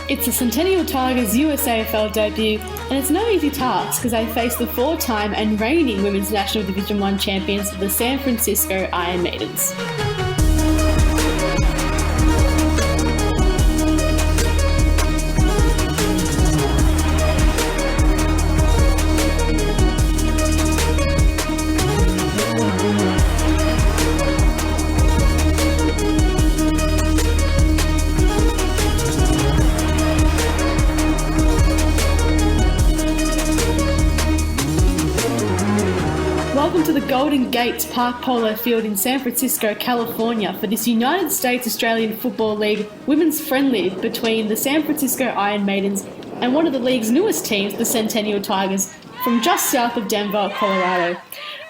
It's the Centennial Tigers USAFL debut, and it's no easy task as they face the four-time and reigning Women's National Division 1 champions, the San Francisco Iron Maidens. Welcome to the Golden Gates Park Polo Field in San Francisco, California for this United States Australian Football League women's friendly between the San Francisco Iron Maidens and one of the league's newest teams, the Centennial Tigers, from just south of Denver, Colorado.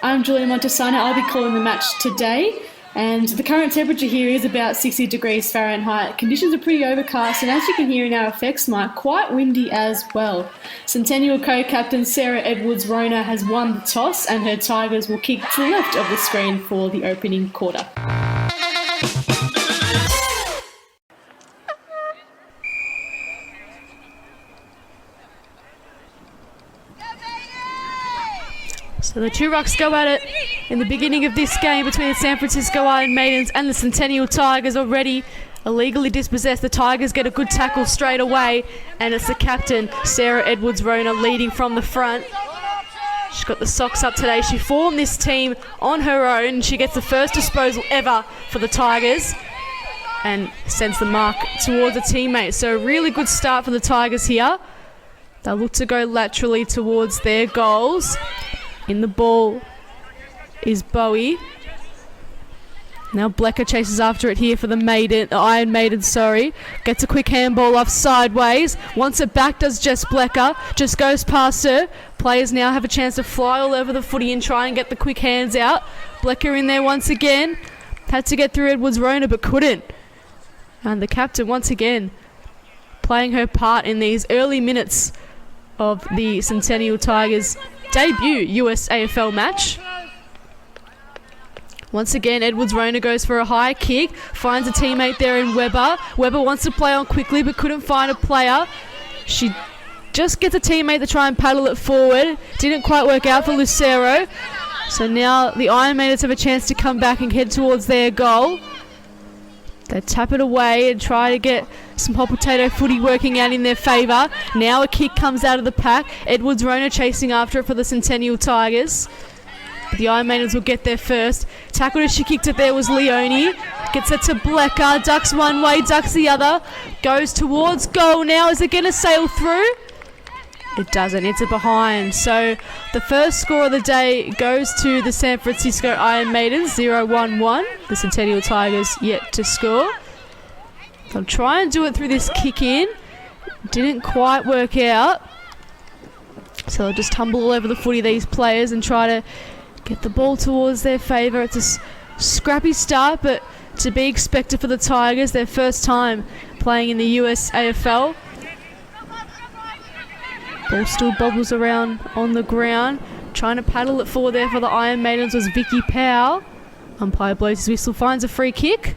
I'm Julia Montesano. I'll be calling the match today, and the current temperature here is about 60 degrees Fahrenheit. Conditions are pretty overcast, and as you can hear in our effects mic, quite windy as well. Centennial co-captain Sarah Edwards-Rona has won the toss, and her Tigers will kick to the left of the screen for the opening quarter. So the two rucks go at it in the beginning of this game between the San Francisco Iron Maidens and the Centennial Tigers. Already illegally dispossessed. The Tigers get a good tackle straight away, and it's the captain, Sarah Edwards-Rona, leading from the front. She's got the socks up today. She formed this team on her own. She gets the first disposal ever for the Tigers and sends the mark towards a teammate. So a really good start for the Tigers here. They'll look to go laterally towards their goals. In the ball is Bowie. Now Blecker chases after it here for the Iron Maidens, Gets a quick handball off sideways. Wants it back, does Jess Blecker. Just goes past her. Players now have a chance to fly all over the footy and try and get the quick hands out. Blecker in there once again. Had to get through Edwards-Rona but couldn't. And the captain once again playing her part in these early minutes of the Centennial Tigers debut USAFL match. Once again, Edwards-Rona goes for a high kick, finds a teammate there in Weber. Weber wants to play on quickly but couldn't find a player. She just gets a teammate to try and paddle it forward. Didn't quite work out for Lucero. So now the Iron Maidens have a chance to come back and head towards their goal. They tap it away and try to get some hot potato footy working out in their favour. Now a kick comes out of the pack. Edwards-Rona chasing after it for the Centennial Tigers. The Iron Maidens will get there first. Tackled as she kicked it there was Leone. Gets it to Blecker. Ducks one way, ducks the other. Goes towards goal now. Is it going to sail through? It doesn't. It's a behind. So the first score of the day goes to the San Francisco Iron Maidens, 0-1-1. The Centennial Tigers yet to score. They'll try and do it through this kick in. Didn't quite work out. So they'll just tumble all over the footy, these players, and try to get the ball towards their favour. It's a scrappy start, but to be expected for the Tigers. Their first time playing in the USAFL. Ball still bobbles around on the ground. Trying to paddle it forward there for the Iron Maidens was Vicky Powell. Umpire blows his whistle, finds a free kick.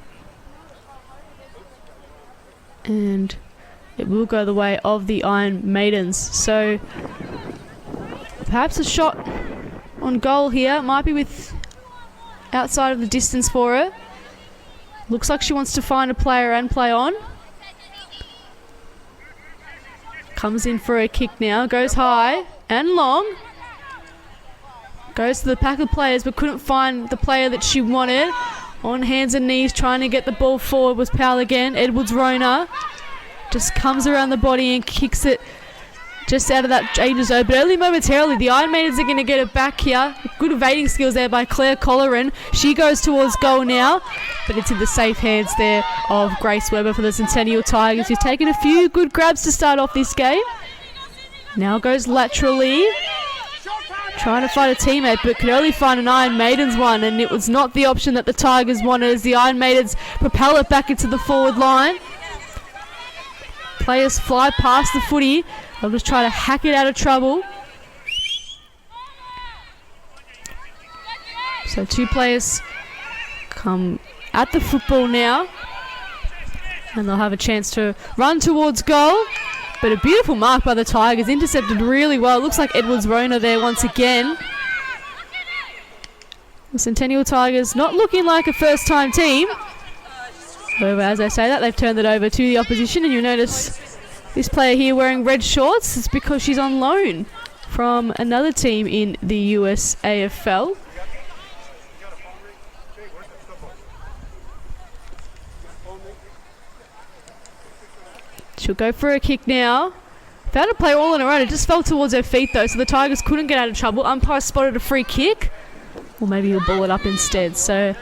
And it will go the way of the Iron Maidens. So perhaps a shot on goal here. Might be with outside of the distance for her. Looks like she wants to find a player and play on. Comes in for a kick now, goes high and long. Goes to the pack of players but couldn't find the player that she wanted. On hands and knees trying to get the ball forward was Powell again. Edwards-Rona just comes around the body and kicks it just out of that danger zone, but only momentarily. The Iron Maidens are going to get it back here. Good evading skills there by Claire Colleran. She goes towards goal now, but it's in the safe hands there of Grace Weber for the Centennial Tigers, who's taken a few good grabs to start off this game. Now goes laterally, trying to find a teammate, but could only find an Iron Maidens one, and it was not the option that the Tigers wanted as the Iron Maidens propel it back into the forward line. Players fly past the footy. They'll just try to hack it out of trouble. So two players come at the football now. And they'll have a chance to run towards goal. But a beautiful mark by the Tigers, intercepted really well. Looks like Edwards-Rona there once again. The Centennial Tigers not looking like a first-time team. However, as I say that, they've turned it over to the opposition, and you'll notice this player here wearing red shorts. It's because she's on loan from another team in the USAFL. She'll go for a kick now. Found a play all on her own. It just fell towards her feet though, so the Tigers couldn't get out of trouble. Umpire spotted a free kick. Or maybe he'll ball it up instead. So,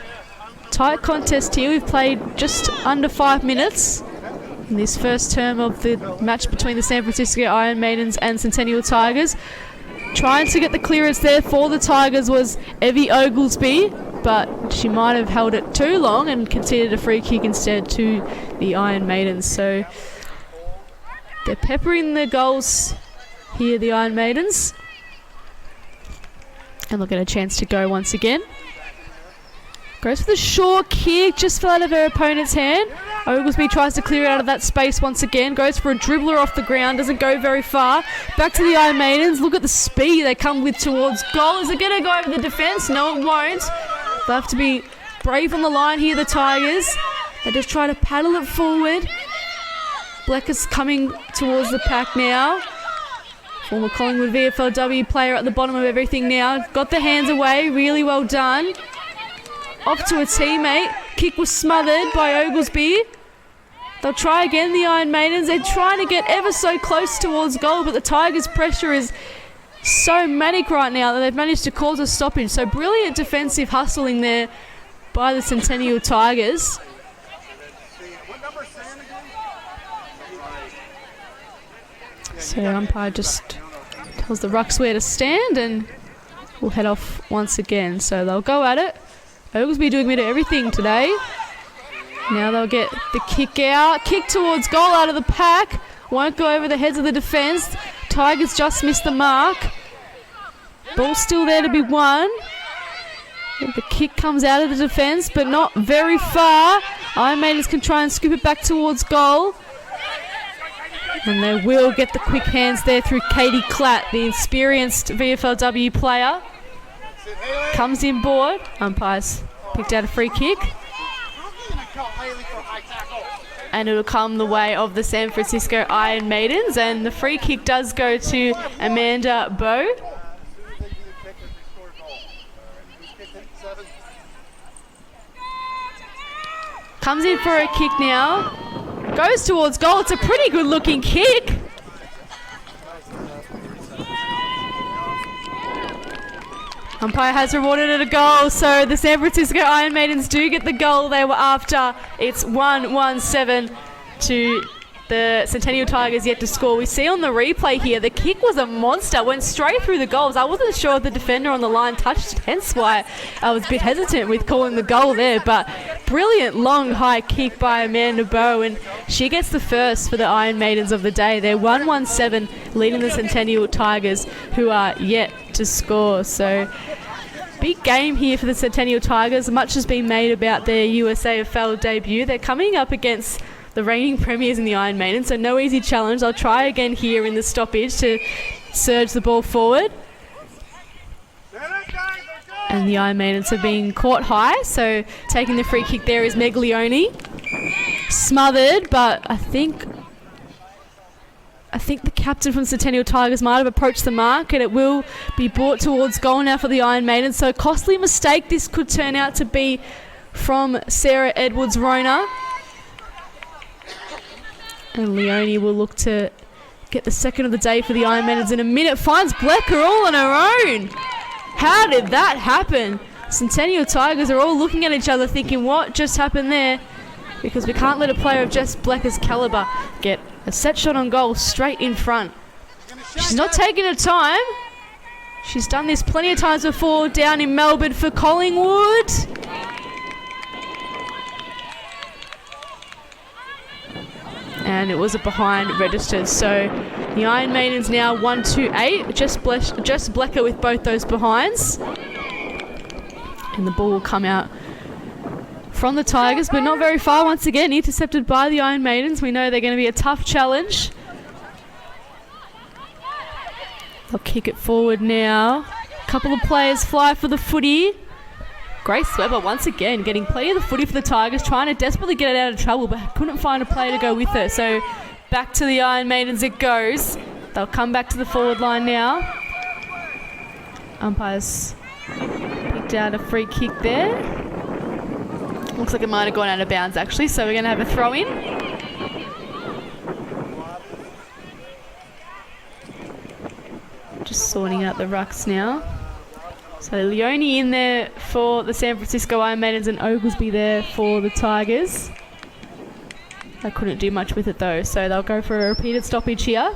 tight contest here. We've played just under 5 minutes in this first term of the match between the San Francisco Iron Maidens and Centennial Tigers. Trying to get the clearance there for the Tigers was Evie Oglesby, but she might have held it too long and conceded a free kick instead to the Iron Maidens. So, they're peppering the goals here, the Iron Maidens. And they'll get a chance to go once again. Goes for the short kick, just fell out of her opponent's hand. Oglesby tries to clear it out of that space once again. Goes for a dribbler off the ground, doesn't go very far. Back to the Iron Maidens. Look at the speed they come with towards goal. Is it going to go over the defence? No, it won't. They'll have to be brave on the line here, the Tigers. They just try to paddle it forward. Bleck is coming towards the pack now. Former Collingwood VFLW player at the bottom of everything now. Got the hands away, really well done. Off to a teammate. Kick was smothered by Oglesby. They'll try again, the Iron Maidens. They're trying to get ever so close towards goal, but the Tigers' pressure is so manic right now that they've managed to cause a stoppage. So brilliant defensive hustling there by the Centennial Tigers. So umpire just tells the rucks where to stand and we'll head off once again. So they'll go at it. Oglesby doing a bit of everything today. Now they'll get the kick out. Kick towards goal out of the pack. Won't go over the heads of the defence. Tigers just missed the mark. Ball still there to be won. The kick comes out of the defence, but not very far. Iron Maidens can try and scoop it back towards goal. And they will get the quick hands there through Katie Klatt, the experienced VFLW player. Comes in board. Umpires picked out a free kick. And it'll come the way of the San Francisco Iron Maidens. And the free kick does go to Amanda Bowe. Comes in for a kick now. Goes towards goal. It's a pretty good looking kick. Umpire has rewarded it a goal, so the San Francisco Iron Maidens do get the goal they were after. It's 1-1-7 to the Centennial Tigers yet to score. We see on the replay here, the kick was a monster, went straight through the goals. I wasn't sure if the defender on the line touched it, hence why I was a bit hesitant with calling the goal there, but brilliant long high kick by Amanda Bowe, and she gets the first for the Iron Maidens of the day. They're 1-1-7 leading the Centennial Tigers, who are yet to score. So big game here for the Centennial Tigers. Much has been made about their USAFL debut. They're coming up against the reigning premiers in the Iron Maidens, so no easy challenge. I'll try again here in the stoppage to surge the ball forward. And the Iron Maidens have been caught high, so taking the free kick there is Meglione. Smothered, but I think the captain from Centennial Tigers might have approached the mark, and it will be brought towards goal now for the Iron Maidens. So costly mistake this could turn out to be from Sarah Edwards-Rona. And Leone will look to get the second of the day for the Iron Maidens in a minute. Finds Blecker all on her own. How did that happen? Centennial Tigers are all looking at each other thinking, what just happened there? Because we can't let a player of Jess Blecker's calibre get a set shot on goal straight in front. She's not taking her time. She's done this plenty of times before down in Melbourne for Collingwood. And it was a behind registered. So the Iron Maidens now 1-2-8. Jess Blecker with both those behinds. And the ball will come out from the Tigers, but not very far once again. Intercepted by the Iron Maidens. We know they're going to be a tough challenge. They'll kick it forward now. A couple of players fly for the footy. Grace Webber once again getting play of the footy for the Tigers, trying to desperately get it out of trouble, but couldn't find a player to go with her. So back to the Iron Maidens it goes. They'll come back to the forward line now. Umpires picked out a free kick there. Looks like it might have gone out of bounds actually, so we're going to have a throw in. Just sorting out the rucks now. So Leone in there for the San Francisco Iron Maidens and Oglesby there for the Tigers. They couldn't do much with it though, so they'll go for a repeated stoppage here.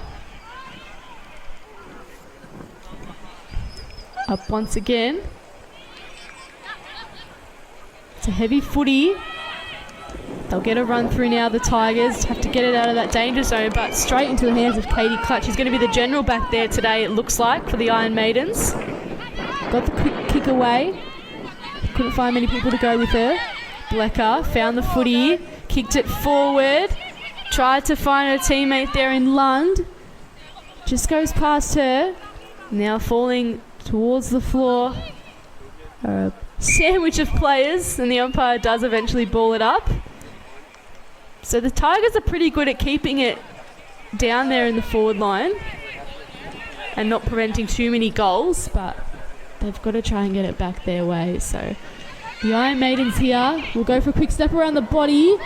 Up once again. It's a heavy footy. They'll get a run through now, the Tigers. Have to get it out of that danger zone, but straight into the hands of Katie Clutch. She's going to be the general back there today, it looks like, for the Iron Maidens. Got the quick kick away. Couldn't find many people to go with her. Blecker found the footy, kicked it forward. Tried to find her teammate there in Lund. Just goes past her. Now falling towards the floor. A sandwich of players, and the umpire does eventually ball it up. So the Tigers are pretty good at keeping it down there in the forward line and not preventing too many goals, but they've got to try and get it back their way. So the Iron Maidens here will go for a quick step around the body.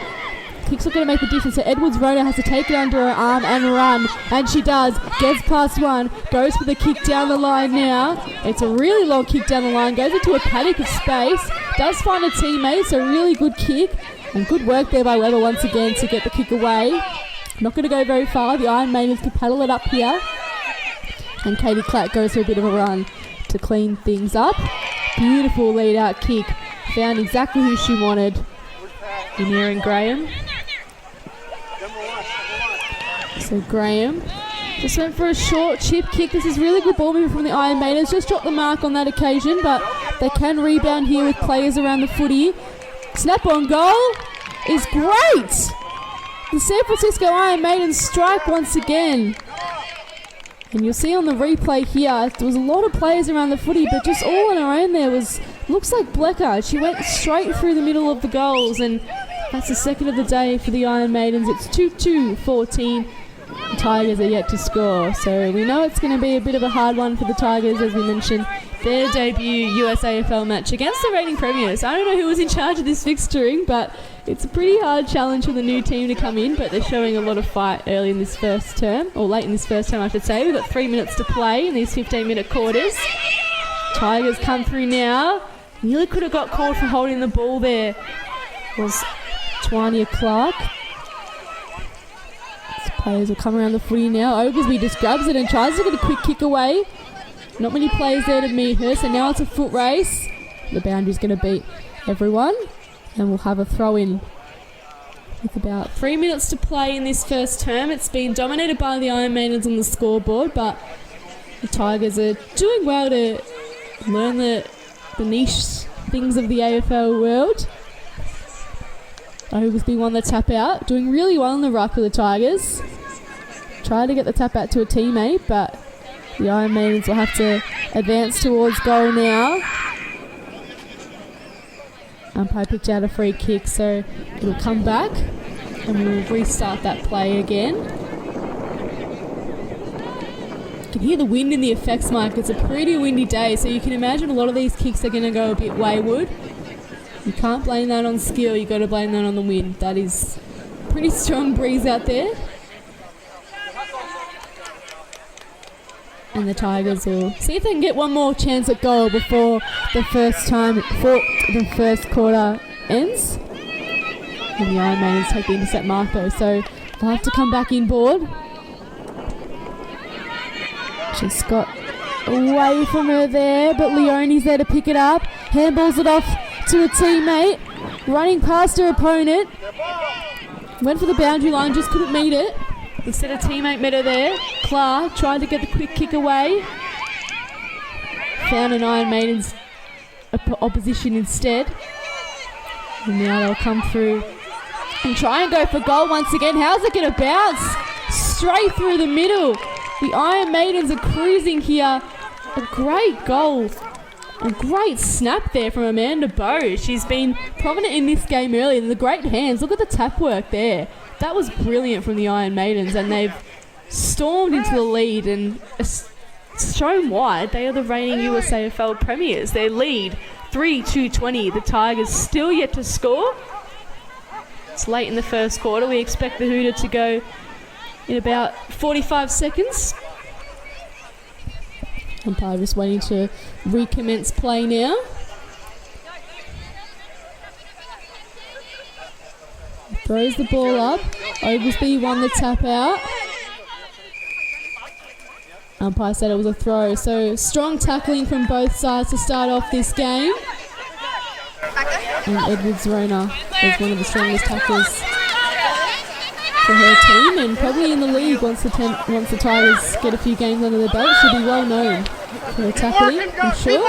Kick's not going to make the difference, so Edwards-Rona has to take it under her arm and run, and she does. Gets past one, goes for the kick down the line now. It's a really long kick down the line, goes into a paddock of space, does find a teammate, so really good kick, and good work there by Webber once again to get the kick away. Not going to go very far, the Iron Maidens can paddle it up here, and Katie Clatt goes for a bit of a run to clean things up. Beautiful lead out kick, found exactly who she wanted in Erin Graham. So Graham just went for a short chip kick. This is really good ball movement from the Iron Maidens. Just dropped the mark on that occasion, but they can rebound here with players around the footy. Snap on goal is great. The San Francisco Iron Maidens strike once again. And you'll see on the replay here, there was a lot of players around the footy, but just all on her own there was, looks like Blecker. She went straight through the middle of the goals, and that's the second of the day for the Iron Maidens. It's 2-2-14. The Tigers are yet to score, so we know it's going to be a bit of a hard one for the Tigers, as we mentioned. Their debut USAFL match against the reigning premiers. I don't know who was in charge of this fixturing, but it's a pretty hard challenge for the new team to come in, but they're showing a lot of fight early in this first term, or late in this first term I should say. We've got 3 minutes to play in these 15-minute quarters. Tigers come through now. Nearly could have got called for holding the ball there. Was Twania Clark. These players will come around the footy now. Oglesby just grabs it and tries to get a quick kick away. Not many players there to meet her, so now it's a foot race. The boundary's going to beat everyone, and we'll have a throw in with about 3 minutes to play in this first term. It's been dominated by the Iron Maidens on the scoreboard, but the Tigers are doing well to learn the niche things of the AFL world. Oglesby won the tap out, doing really well in the ruck for the Tigers. Tried to get the tap out to a teammate, but the Iron Maidens will have to advance towards goal now. Umpire picked out a free kick, so it'll come back and we'll restart that play again. You can hear the wind in the effects mic. It's a pretty windy day, so you can imagine a lot of these kicks are going to go a bit wayward. You can't blame that on skill, you've got to blame that on the wind. That is a pretty strong breeze out there. And the Tigers will see if they can get one more chance at goal before the first quarter ends. And the Iron Maidens take the intercept mark though, so they'll have to come back inboard. Just got away from her there, but Leone's there to pick it up. Handballs it off to a teammate, running past her opponent. Went for the boundary line, just couldn't meet it. Instead a teammate met her there. Clark tried to get the quick kick away. Found an Iron Maidens opposition instead. And now they'll come through and try and go for goal once again. How's it going to bounce? Straight through the middle. The Iron Maidens are cruising here. A great goal. A great snap there from Amanda Bowe. She's been prominent in this game earlier. The great hands. Look at the tap work there. That was brilliant from the Iron Maidens, and they've stormed into the lead and shown why. They are the reigning USAFL premiers. Their lead, 3-2-20. The Tigers still yet to score. It's late in the first quarter. We expect the Hooter to go in about 45 seconds. Umpire just waiting to recommence play now. Throws the ball up. Oglesby won the tap out. Umpire said it was a throw. So strong tackling from both sides to start off this game. And Edwards Rona is one of the strongest tacklers for her team, and probably in the league once the Tigers get a few games under their belt. She'll be well known for her tackling, I'm sure.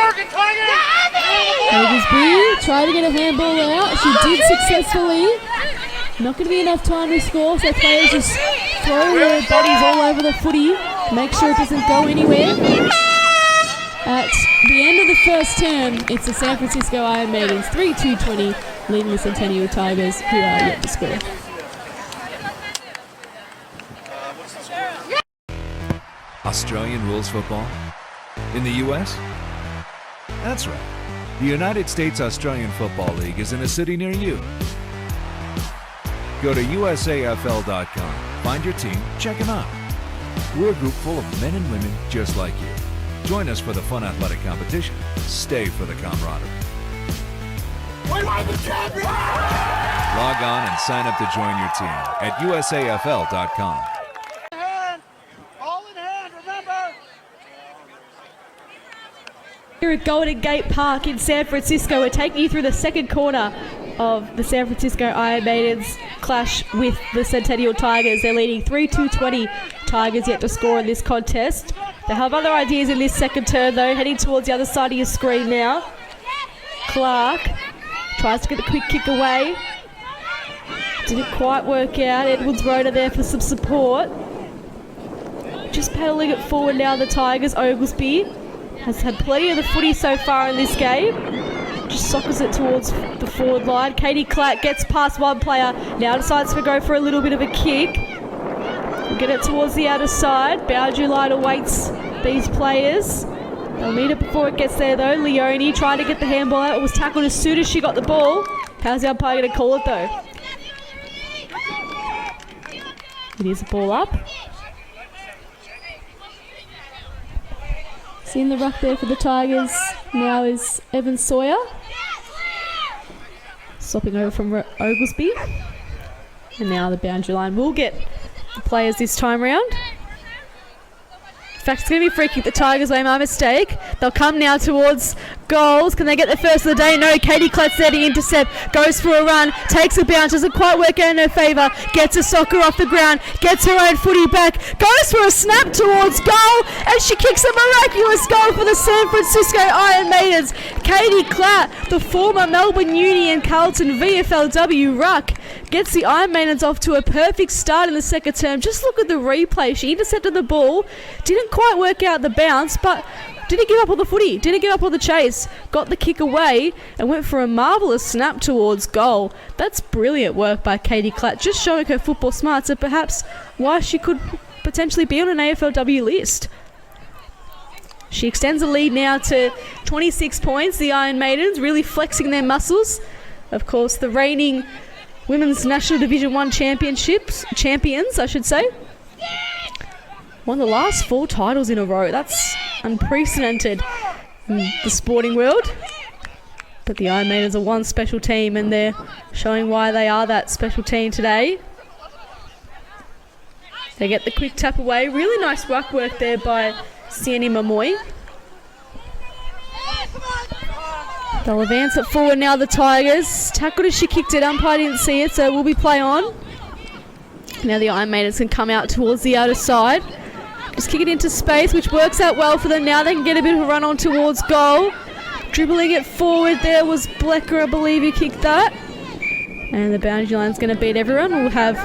Oglesby tried to get a handball out. She did successfully. Not going to be enough time to score, so players just throw their bodies all over the footy, make sure it doesn't go anywhere. At the end of the first term, it's the San Francisco Iron Maidens, 3-2-20, leading the Centennial Tigers, who are yet to score. Australian rules football? In the US? That's right. The United States Australian Football League is in a city near you. Go to USAFL.com, find your team, check them out. We're a group full of men and women just like you. Join us for the fun athletic competition. Stay for the camaraderie. We are the champions! Log on and sign up to join your team at USAFL.com. Here at Golden Gate Park in San Francisco, we're taking you through the second quarter of the San Francisco Iron Maidens clash with the Centennial Tigers. They're leading 3-2-20. Tigers yet to score in this contest. They have other ideas in this second turn though, heading towards the other side of your screen now. Clark tries to get the quick kick away. Didn't quite work out. Edwards Rhoda there for some support. Just pedaling it forward now, the Tigers. Oglesby has had plenty of the footy so far in this game. Just soccers it towards the forward line. Katie Clatt gets past one player. Now decides to go for a little bit of a kick. We'll get it towards the outer side. Boundary line awaits these players. They'll need it before it gets there though. Leone tried to get the handball out. It was tackled as soon as she got the ball. How's the umpire going to call it though? It is a ball up. In the ruck there for the Tigers now is Evan Sawyer. Swapping over from Oglesby. And now the boundary line will get the players this time round. In fact, it's going to be free kick the Tigers way, my mistake. They'll come now towards goals. Can they get the first of the day? No. Katie Clatt's there to intercept. Goes for a run. Takes a bounce. Doesn't quite work out in her favour. Gets a soccer off the ground. Gets her own footy back. Goes for a snap towards goal. And she kicks a miraculous goal for the San Francisco Iron Maidens. Katie Clatt, the former Melbourne Uni and Carlton VFLW ruck, gets the Iron Maidens off to a perfect start in the second term. Just look at the replay. She intercepted the ball. Didn't quite work out the bounce, but didn't give up on the footy, didn't give up on the chase, got the kick away and went for a marvellous snap towards goal. That's brilliant work by Katie Clatt, just showing her football smarts and perhaps why she could potentially be on an AFLW list. She extends the lead now to 26 points, the Iron Maidens really flexing their muscles. Of course, the reigning Women's National Division 1 champions, I should say. Won the last 4 titles in a row. That's unprecedented in the sporting world. But the Iron Maidens are one special team and they're showing why they are that special team today. They get the quick tap away. Really nice ruck work there by Sienni Mamoy. They'll advance it forward now, the Tigers. Tackled as she kicked it. Umpire didn't see it, so it will be play on. Now the Iron Maidens can come out towards the outer side. Just kick it into space, which works out well for them. Now they can get a bit of a run on towards goal. Dribbling it forward there was Blecker, I believe, who kicked that. And the boundary line's going to beat everyone. We'll have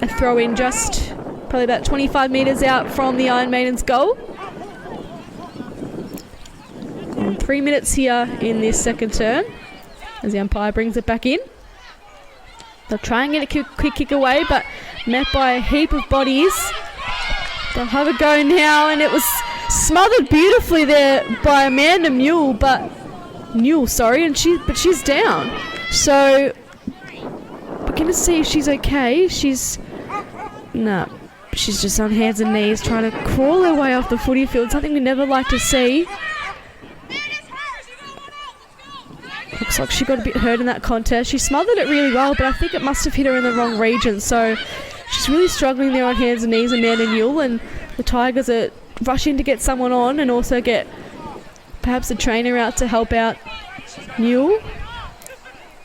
a throw in just probably about 25 metres out from the Iron Maidens goal. 3 minutes here in this second term as the umpire brings it back in. They'll try and get a quick kick away, but met by a heap of bodies. They'll have a go now, and it was smothered beautifully there by Amanda Newell, and she's down. So we're going to see if she's okay. She's just on hands and knees trying to crawl her way off the footy field, something we never like to see. Looks like she got a bit hurt in that contest. She smothered it really well, but I think it must have hit her in the wrong region. So she's really struggling there on hands and knees, Amanda Newell, and the Tigers are rushing to get someone on and also get perhaps a trainer out to help out Newell.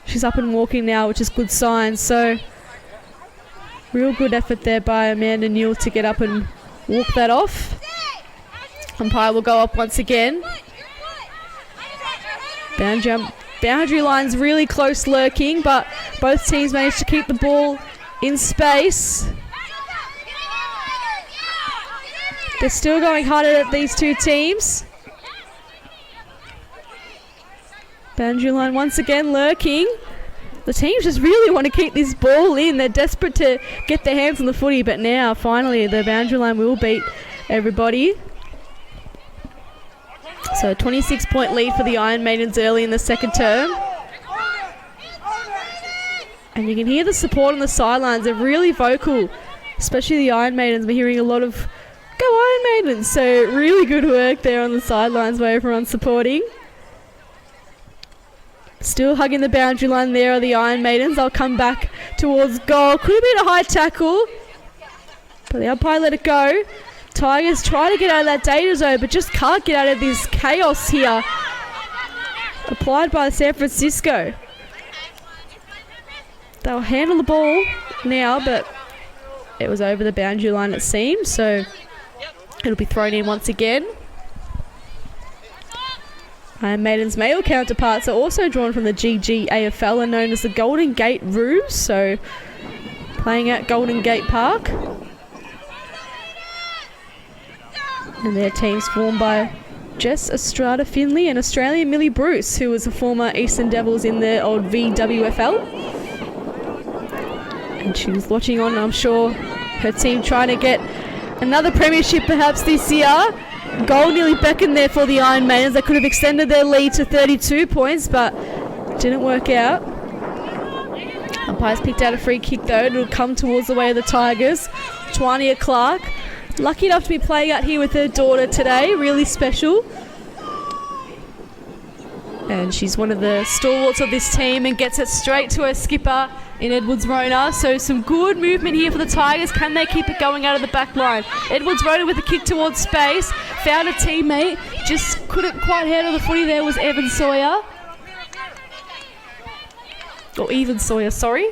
She's up and walking now, which is good sign. So real good effort there by Amanda Newell to get up and walk that off. Umpire will go up once again. Boundary line's really close lurking, but both teams managed to keep the ball in space. They're still going hard at these two teams. Boundary line once again lurking. The teams just really want to keep this ball in. They're desperate to get their hands on the footy, but now finally the boundary line will beat everybody. So a 26-point lead for the Iron Maidens early in the second term. And you can hear the support on the sidelines. They're really vocal, especially the Iron Maidens. We're hearing a lot of "Go Iron Maidens!" So really good work there on the sidelines where everyone's supporting. Still hugging the boundary line there are the Iron Maidens. They'll come back towards goal. Could have been a high tackle, but the umpire let it go. Tigers try to get out of that danger zone, but just can't get out of this chaos here. Applied by San Francisco. They'll handle the ball now, but it was over the boundary line it seems, so it'll be thrown in once again. Iron Maidens' male counterparts are also drawn from the GGAFL and known as the Golden Gate Roos, so playing at Golden Gate Park. And their team's formed by Jess Estrada Finley and Australian Millie Bruce, who was a former Eastern Devils in the old VWFL. And she was watching on, I'm sure, her team trying to get another premiership perhaps this year. Goal nearly beckoned there for the Iron Maidens. They could have extended their lead to 32 points, but didn't work out. Umpires picked out a free kick though. It'll come towards the way of the Tigers. Twania Clark, lucky enough to be playing out here with her daughter today. Really special. And she's one of the stalwarts of this team and gets it straight to her skipper in Edwards-Rona. So some good movement here for the Tigers. Can they keep it going out of the back line? Edwards-Rona with a kick towards space. Found a teammate. Just couldn't quite handle the footy there was Evan Sawyer. Or Even Sawyer, sorry.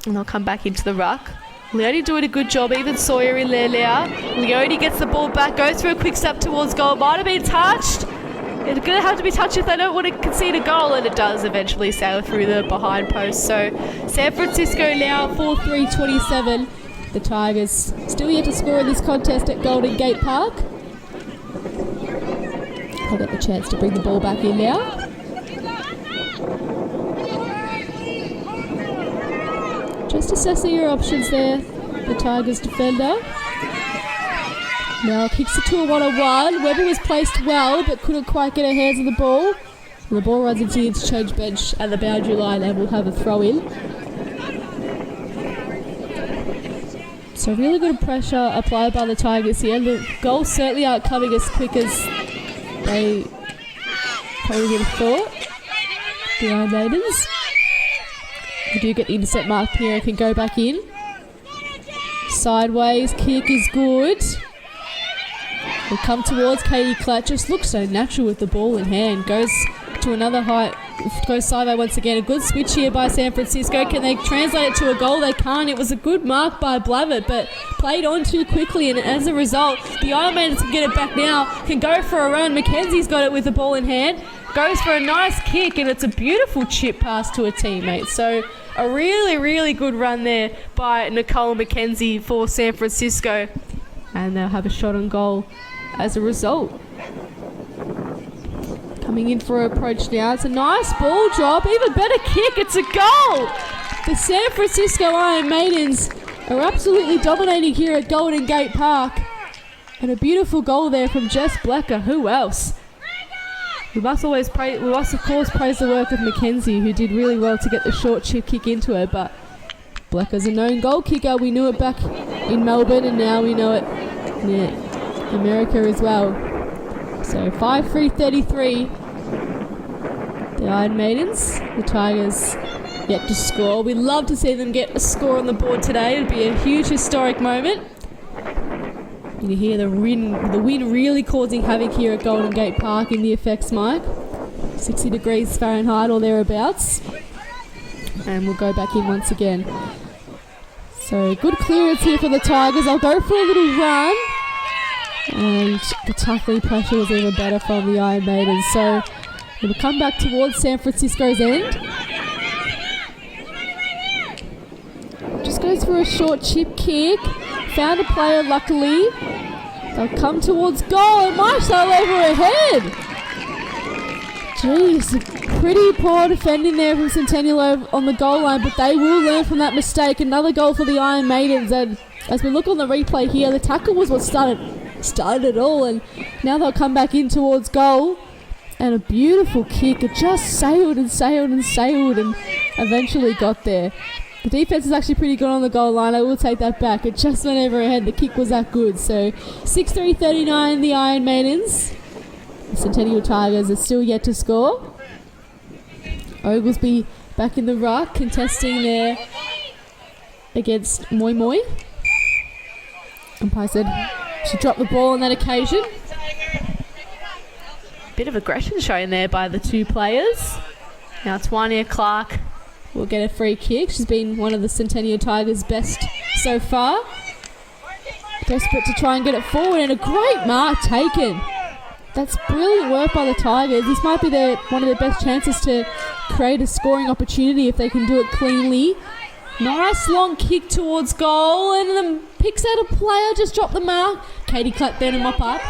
And they'll come back into the ruck. Leone doing a good job. Even Sawyer in there now. Leone gets the ball back, goes for a quick step towards goal. Might have been touched. It's going to have to be touched if they don't want to concede a goal, and it does eventually sail through the behind post. So San Francisco now 4-3-27. The Tigers still yet to score in this contest at Golden Gate Park. I'll get the chance to bring the ball back in now. Just assessing your options there, the Tigers defender. Now kicks it to a 1-on-1. Webber was placed well, but couldn't quite get her hands on the ball. And the ball runs into the interchange bench at the boundary line and will have a throw in. So really good pressure applied by the Tigers here. The goals certainly aren't coming as quick as they probably would have thought. The Iron Maidens. We do get the intercept mark here and can go back in. Sideways kick is good. We come towards Katie Klatt. Just looks so natural with the ball in hand. Goes to another height. Goes sideways once again. A good switch here by San Francisco. Can they translate it to a goal? They can't. It was a good mark by Blavitt, but played on too quickly, and as a result, the Iron Maidens can get it back now. Can go for a run. Mackenzie's got it with the ball in hand. goes for a nice kick, and it's a beautiful chip pass to a teammate. So a really, really good run there by Nicole McKenzie for San Francisco. And they'll have a shot on goal as a result. Coming in for an approach now. It's a nice ball drop. Even better kick. It's a goal. The San Francisco Iron Maidens are absolutely dominating here at Golden Gate Park. And a beautiful goal there from Jess Blecker. Who else? We must of course praise the work of Mackenzie, who did really well to get the short chip kick into her, but Blecker's a known goal kicker. We knew it back in Melbourne, and now we know it in America as well. So 5-3-33. The Iron Maidens, the Tigers yet to score. We'd love to see them get a score on the board today. It would be a huge historic moment. You hear the wind really causing havoc here at Golden Gate Park in the effects mic. 60 degrees Fahrenheit or thereabouts. And we'll go back in once again. So good clearance here for the Tigers. I'll go for a little run. And the tackling pressure was even better from the Iron Maidens. So we'll come back towards San Francisco's end. Just goes for a short chip kick. Found a player, luckily. They'll come towards goal, and Marshall over her head. Jeez, pretty poor defending there from Centennial on the goal line, but they will learn from that mistake. Another goal for the Iron Maidens, and as we look on the replay here, the tackle was what started it all, and now they'll come back in towards goal. And a beautiful kick. It just sailed and eventually got there. The defense is actually pretty good on the goal line. I will take that back. It just went over her head. The kick was that good. So 6-3-39, the Iron Maidens. The Centennial Tigers are still yet to score. Oglesby back in the ruck, contesting there against Moi Moi. Umpire said she dropped the ball on that occasion. Bit of aggression shown there by the two players. Now Twania Clark will get a free kick. She's been one of the Centennial Tigers' best so far. Desperate to try and get it forward, and a great mark taken. That's brilliant work by the Tigers. This might be one of their best chances to create a scoring opportunity if they can do it cleanly. Nice long kick towards goal, and then picks out a player, just dropped the mark. Katie Clapp then a mop up.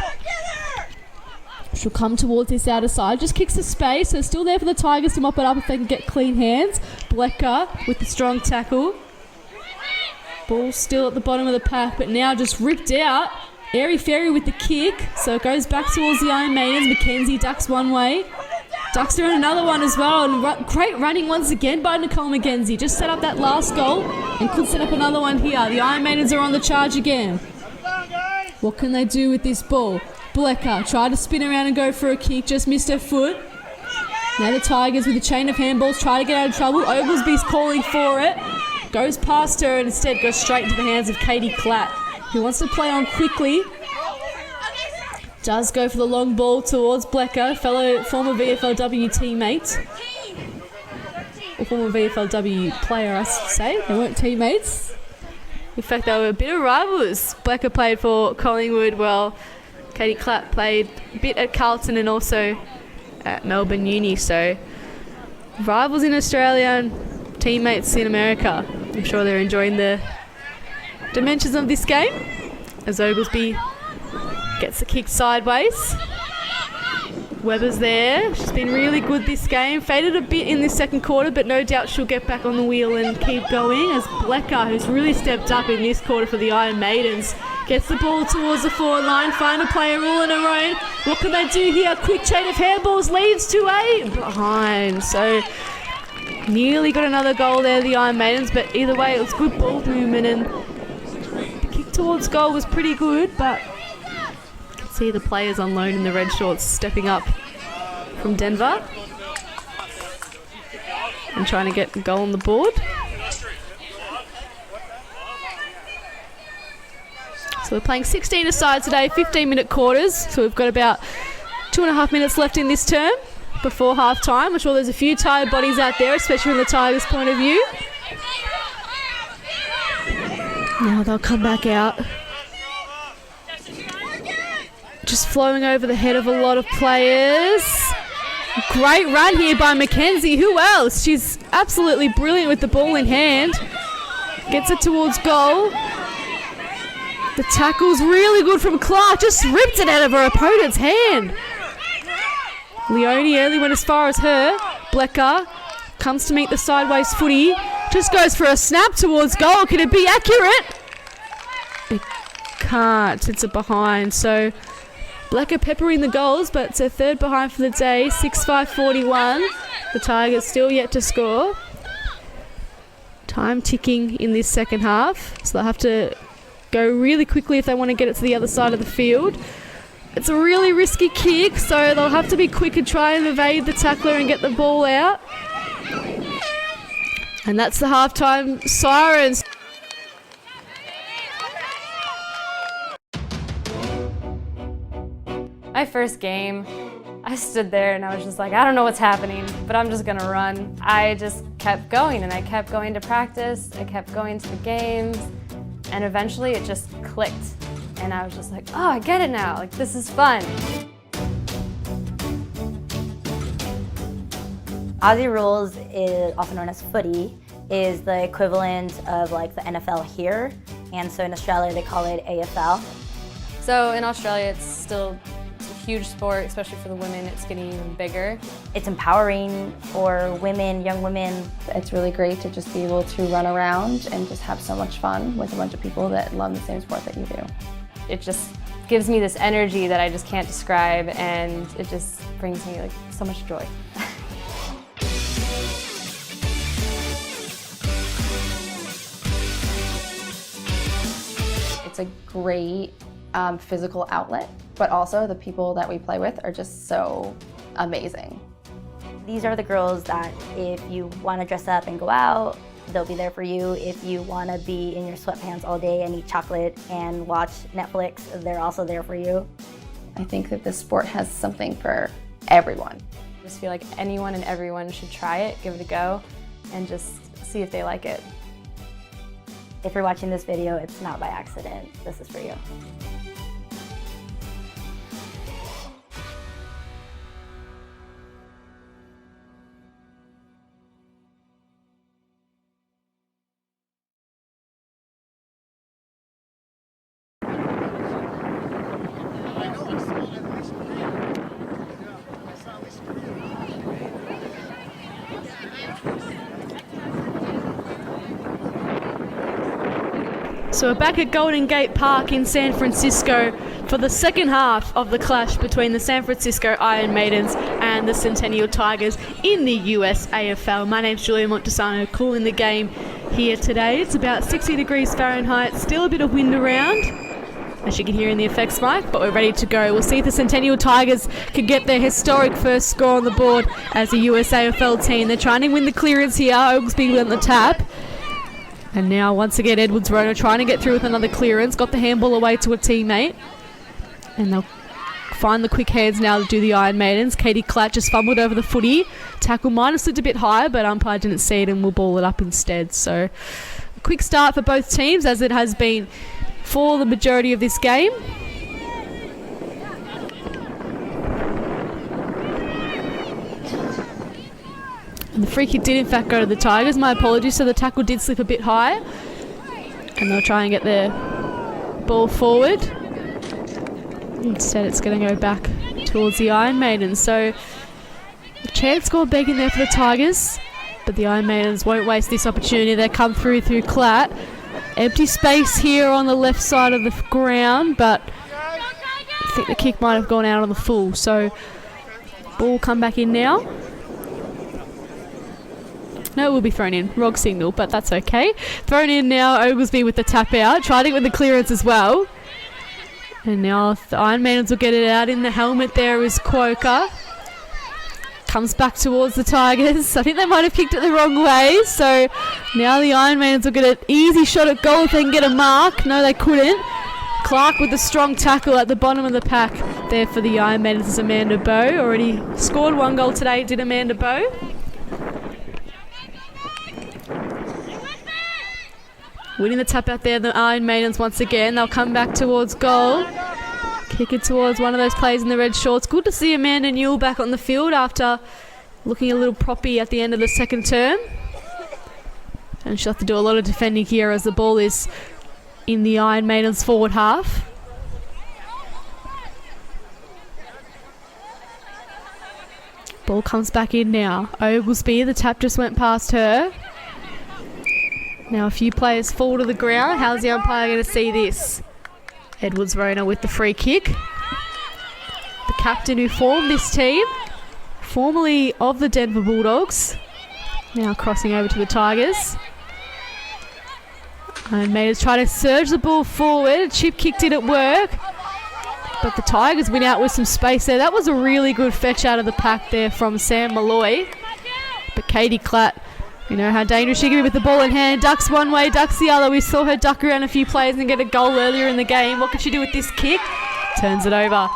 She'll come towards this outer side, just kicks the space, so still there for the Tigers to mop it up if they can get clean hands. Blecker with the strong tackle. Ball still at the bottom of the pack, but now just ripped out. Airy Fairy with the kick, so it goes back towards the Iron Maidens. Mackenzie ducks one way, ducks around another one as well, and great running once again by Nicole McKenzie. Just set up that last goal and could set up another one here. The Iron Maidens are on the charge again. What can they do with this ball? Blecker tried to spin around and go for a kick, just missed her foot. Now the Tigers with a chain of handballs try to get out of trouble. Oglesby's calling for it. Goes past her and instead goes straight into the hands of Katie Clapp, who wants to play on quickly. Does go for the long ball towards Blecker, former VFLW teammate. Or former VFLW player, I should say. They weren't teammates. In fact, they were a bit of rivals. Blecker played for Collingwood, while Katie Clapp played a bit at Carlton and also at Melbourne Uni. So rivals in Australia and teammates in America. I'm sure they're enjoying the dimensions of this game as Oglesby gets the kick sideways. Webber's there. She's been really good this game. Faded a bit in this second quarter, but no doubt she'll get back on the wheel and keep going as Blecker, who's really stepped up in this quarter for the Iron Maidens, gets the ball towards the forward line. Find a player all on her own. What can they do here? Quick chain of handballs leads to a behind. So nearly got another goal there, the Iron Maidens, but either way it was good ball movement, and the kick towards goal was pretty good, but you can see the players on loan in the red shorts stepping up from Denver and trying to get a goal on the board. So we're playing 16 aside today, 15-minute quarters, so we've got about 2.5 minutes left in this term before half-time. I'm sure there's a few tired bodies out there, especially from the Tigers' point of view. Now they'll come back out. Just flowing over the head of a lot of players. Great run here by Mackenzie. Who else? She's absolutely brilliant with the ball in hand. Gets it towards goal. The tackle's really good from Clark. Just ripped it out of her opponent's hand. Leone only went as far as her. Blecker comes to meet the sideways footy. Just goes for a snap towards goal. Can it be accurate? It can't. It's a behind. So Blecker peppering the goals, but it's a third behind for the day. 6-5-41. The Tigers still yet to score. Time ticking in this second half. So they'll have to go really quickly if they want to get it to the other side of the field. It's a really risky kick, so they'll have to be quick and try and evade the tackler and get the ball out. And that's the halftime sirens. My first game, I stood there and I was just like, I don't know what's happening, but I'm just gonna run. I just kept going and I kept going to practice, I kept going to the games, and eventually it just clicked. And I was just like, oh, I get it now, like this is fun. Aussie rules, is also known as footy, is the equivalent of like the NFL here, and so in Australia they call it AFL. So in Australia it's a huge sport, especially for the women. It's getting even bigger. It's empowering for women, young women. It's really great to just be able to run around and just have so much fun with a bunch of people that love the same sport that you do. It just gives me this energy that I just can't describe, and it just brings me like so much joy. It's a great physical outlet, but also the people that we play with are just so amazing. These are the girls that if you want to dress up and go out, they'll be there for you. If you want to be in your sweatpants all day and eat chocolate and watch Netflix, they're also there for you. I think that this sport has something for everyone. I just feel like anyone and everyone should try it, give it a go, and just see if they like it. If you're watching this video, it's not by accident. This is for you. So we're back at Golden Gate Park in San Francisco for the second half of the clash between the San Francisco Iron Maidens and the Centennial Tigers in the USAFL. My name's Julia Montesano, calling the game here today. It's about 60 degrees Fahrenheit, still a bit of wind around, as you can hear in the effects mic, but we're ready to go. We'll see if the Centennial Tigers can get their historic first score on the board as a USAFL team. They're trying to win the clearance here. Oglesby on the tap. And now, once again, Edwards Rona trying to get through with another clearance. Got the handball away to a teammate. And they'll find the quick hands now to do the Iron Maidens. Katie Klatt just fumbled over the footy. Tackle might have slipped a bit higher, but umpire didn't see it and will ball it up instead. So, a quick start for both teams, as it has been for the majority of this game. And the free kick did in fact go to the Tigers. My apologies, so the tackle did slip a bit high. And they'll try and get their ball forward. Instead it's going to go back towards the Iron Maidens. So a chance score begging there for the Tigers. But the Iron Maidens won't waste this opportunity. They come through Klatt. Empty space here on the left side of the ground, but I think the kick might have gone out on the full. So ball come back in now. No, it will be thrown in. Wrong signal, but that's okay. Thrown in now, Oglesby with the tap out. Tried it with the clearance as well. And now the Iron Maidens will get it out. In the helmet there is Quoker. Comes back towards the Tigers. I think they might have kicked it the wrong way. So now the Iron Maidens will get an easy shot at goal if they can get a mark. No, they couldn't. Clark with the strong tackle at the bottom of the pack there for the Iron Maidens is Amanda Bowe. Already scored one goal today, did Amanda Bowe. Winning the tap out there, the Iron Maidens once again. They'll come back towards goal. Kick it towards one of those players in the red shorts. Good to see Amanda Newell back on the field after looking a little proppy at the end of the second term. And she'll have to do a lot of defending here as the ball is in the Iron Maidens forward half. Ball comes back in now. Oglesby, the tap just went past her. Now a few players fall to the ground. How's the umpire going to see this? Edwards Rona with the free kick. The captain who formed this team, formerly of the Denver Bulldogs, now crossing over to the Tigers. And Maidens try to surge the ball forward. Chip kicked it at work, but the Tigers win out with some space there. That was a really good fetch out of the pack there from Sam Malloy. But Katie Klatt, you know how dangerous she can be with the ball in hand. Ducks one way, ducks the other. We saw her duck around a few players and get a goal earlier in the game. What can she do with this kick? Turns it over.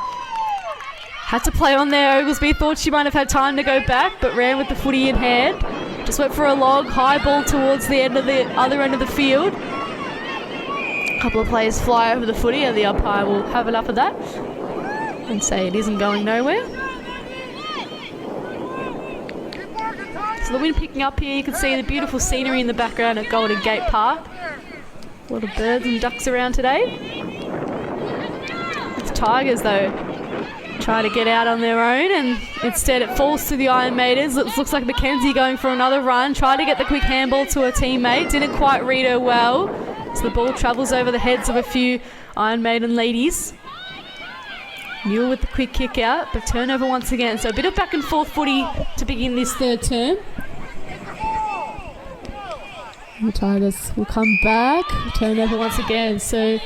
Had to play on there. Oglesby thought she might have had time to go back, but ran with the footy in hand. Just went for a log, high ball towards the end of the other end of the field. A couple of players fly over the footy, and the umpire will have enough of that and say it isn't going nowhere. So the wind picking up here. You can see the beautiful scenery in the background at Golden Gate Park. A lot of birds and ducks around today. It's Tigers though, try to get out on their own, and instead it falls to the Iron Maidens. It looks like Mackenzie going for another run, tried to get the quick handball to her teammate, didn't quite read her well, so the ball travels over the heads of a few Iron Maiden ladies. Newell with the quick kick out, but turnover once again. So a bit of back and forth footy to begin this third term. The Tigers will come back, turnover once again. So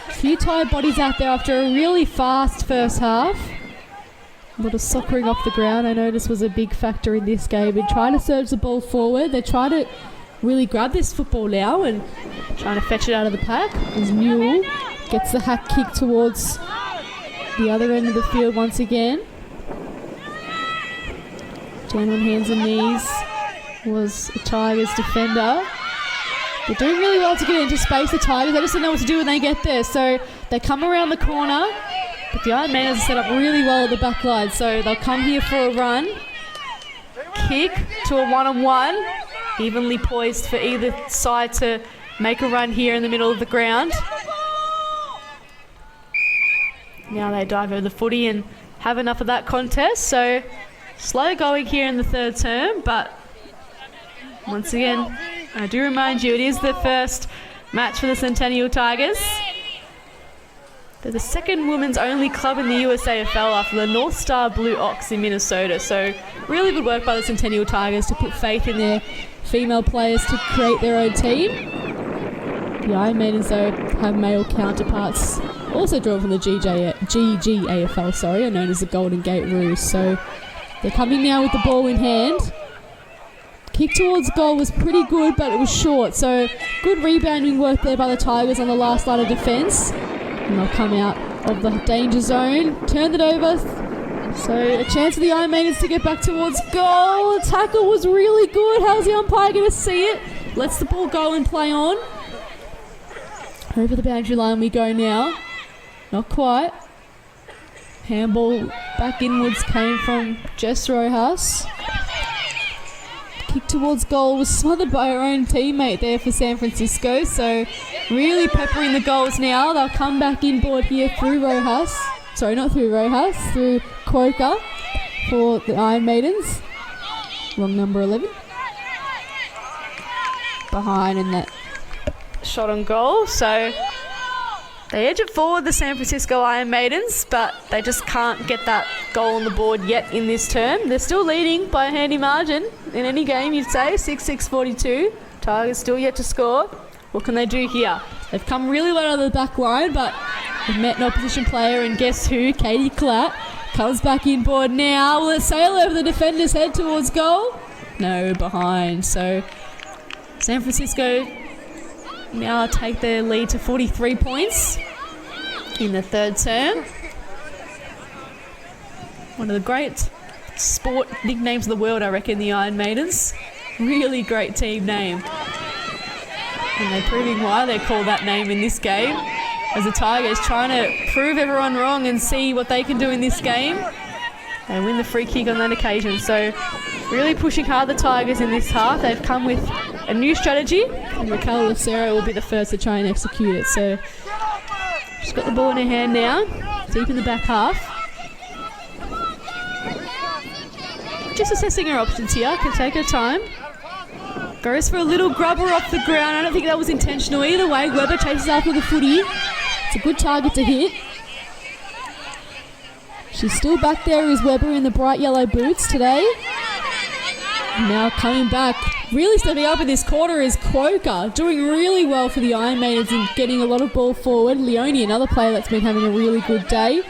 a few tired bodies out there after a really fast first half. A lot of soccering off the ground. I know this was a big factor in this game. They're trying to surge the ball forward. They try to really grab this football now and trying to fetch it out of the pack. As Newell gets the hack kick towards the other end of the field once again. Down on hands and knees was a Tigers defender. They're doing really well to get into space, the Tigers. They just don't know what to do when they get there. So they come around the corner, but the Iron Maidens are set up really well at the back line. So they'll come here for a run. Kick to a one-on-one. Evenly poised for either side to make a run here in the middle of the ground. Now they dive over the footy and have enough of that contest. So slow going here in the third term, but once again, I do remind you, it is the first match for the Centennial Tigers. They're the second women's only club in the USAFL after the North Star Blue Ox in Minnesota. So really good work by the Centennial Tigers to put faith in their female players to create their own team. The Iron Maidens, though, have male counterparts, also drawn from the GGAFL, known as the Golden Gate Roos. So they're coming now with the ball in hand. Kick towards goal was pretty good, but it was short. So good rebounding work there by the Tigers on the last line of defence. And they'll come out of the danger zone, turn it over. So a chance for the Iron Maidens to get back towards goal. The tackle was really good. How's the umpire going to see it? Lets the ball go and play on. Over the boundary line we go now. Not quite. Handball back inwards came from Jess Rojas. Kick towards goal was smothered by her own teammate there for San Francisco. So really peppering the goals now. They'll come back inboard here through Rojas. Sorry, not through Rojas, through Croker for the Iron Maidens. Wrong number 11. Behind in that shot on goal. So they edge it forward, the San Francisco Iron Maidens, but they just can't get that goal on the board yet in this term. They're still leading by a handy margin in any game, you'd say, 6-6-42. Tigers still yet to score. What can they do here? They've come really well out of the back line, but they've met an opposition player, and guess who? Katie Klatt comes back inboard now. Will it sail over the defender's head towards goal? No, behind. So San Francisco now take their lead to 43 points in the third term. One of the great sport nicknames of the world, I reckon, the Iron Maidens. Really great team name. And they're proving why they call that name in this game. as the Tigers trying to prove everyone wrong and see what they can do in this game. They win the free kick on that occasion. So really pushing hard the Tigers in this half. They've come with a new strategy, and Raquel Lucero will be the first to try and execute it. So she's got the ball in her hand now, deep in the back half. Just assessing her options here, can take her time. Goes for a little grubber off the ground. I don't think that was intentional either way. Weber chases after the footy. It's a good target to hit. She's still back there is Weber in the bright yellow boots today. Now coming back, really stepping up in this quarter is Quoker, doing really well for the Iron Maidens and getting a lot of ball forward. Leone, another player that's been having a really good day.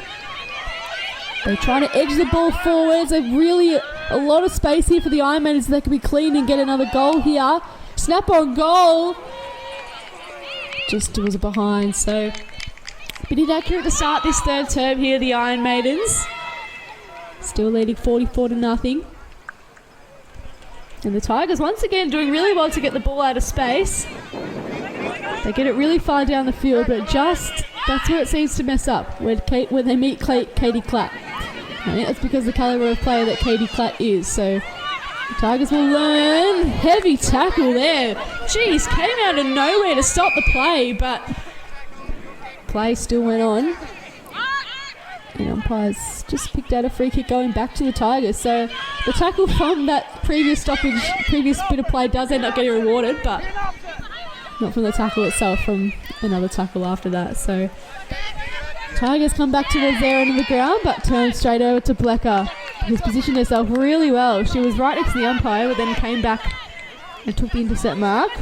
They're trying to edge the ball forwards. They've really a lot of space here for the Iron Maidens so they can be clean and get another goal here. Snap on goal. Just was behind, so a bit inaccurate to start this third term here, the Iron Maidens. Still leading 44-0. And the Tigers once again doing really well to get the ball out of space. They get it really far down the field, but just that's where it seems to mess up, where they meet Katie Clapp. I think that's because of the calibre of player that Katie Clapp is. So the Tigers will learn. Heavy tackle there. Jeez, came out of nowhere to stop the play, but play still went on. And umpires just picked out a free kick going back to the Tigers. So the tackle from that previous stoppage, previous bit of play does end up getting rewarded, but not from the tackle itself, from another tackle after that. So Tigers come back towards their end of the ground, but turn straight over to Blecker, who's positioned herself really well. She was right next to the umpire, but then came back and took the intercept mark.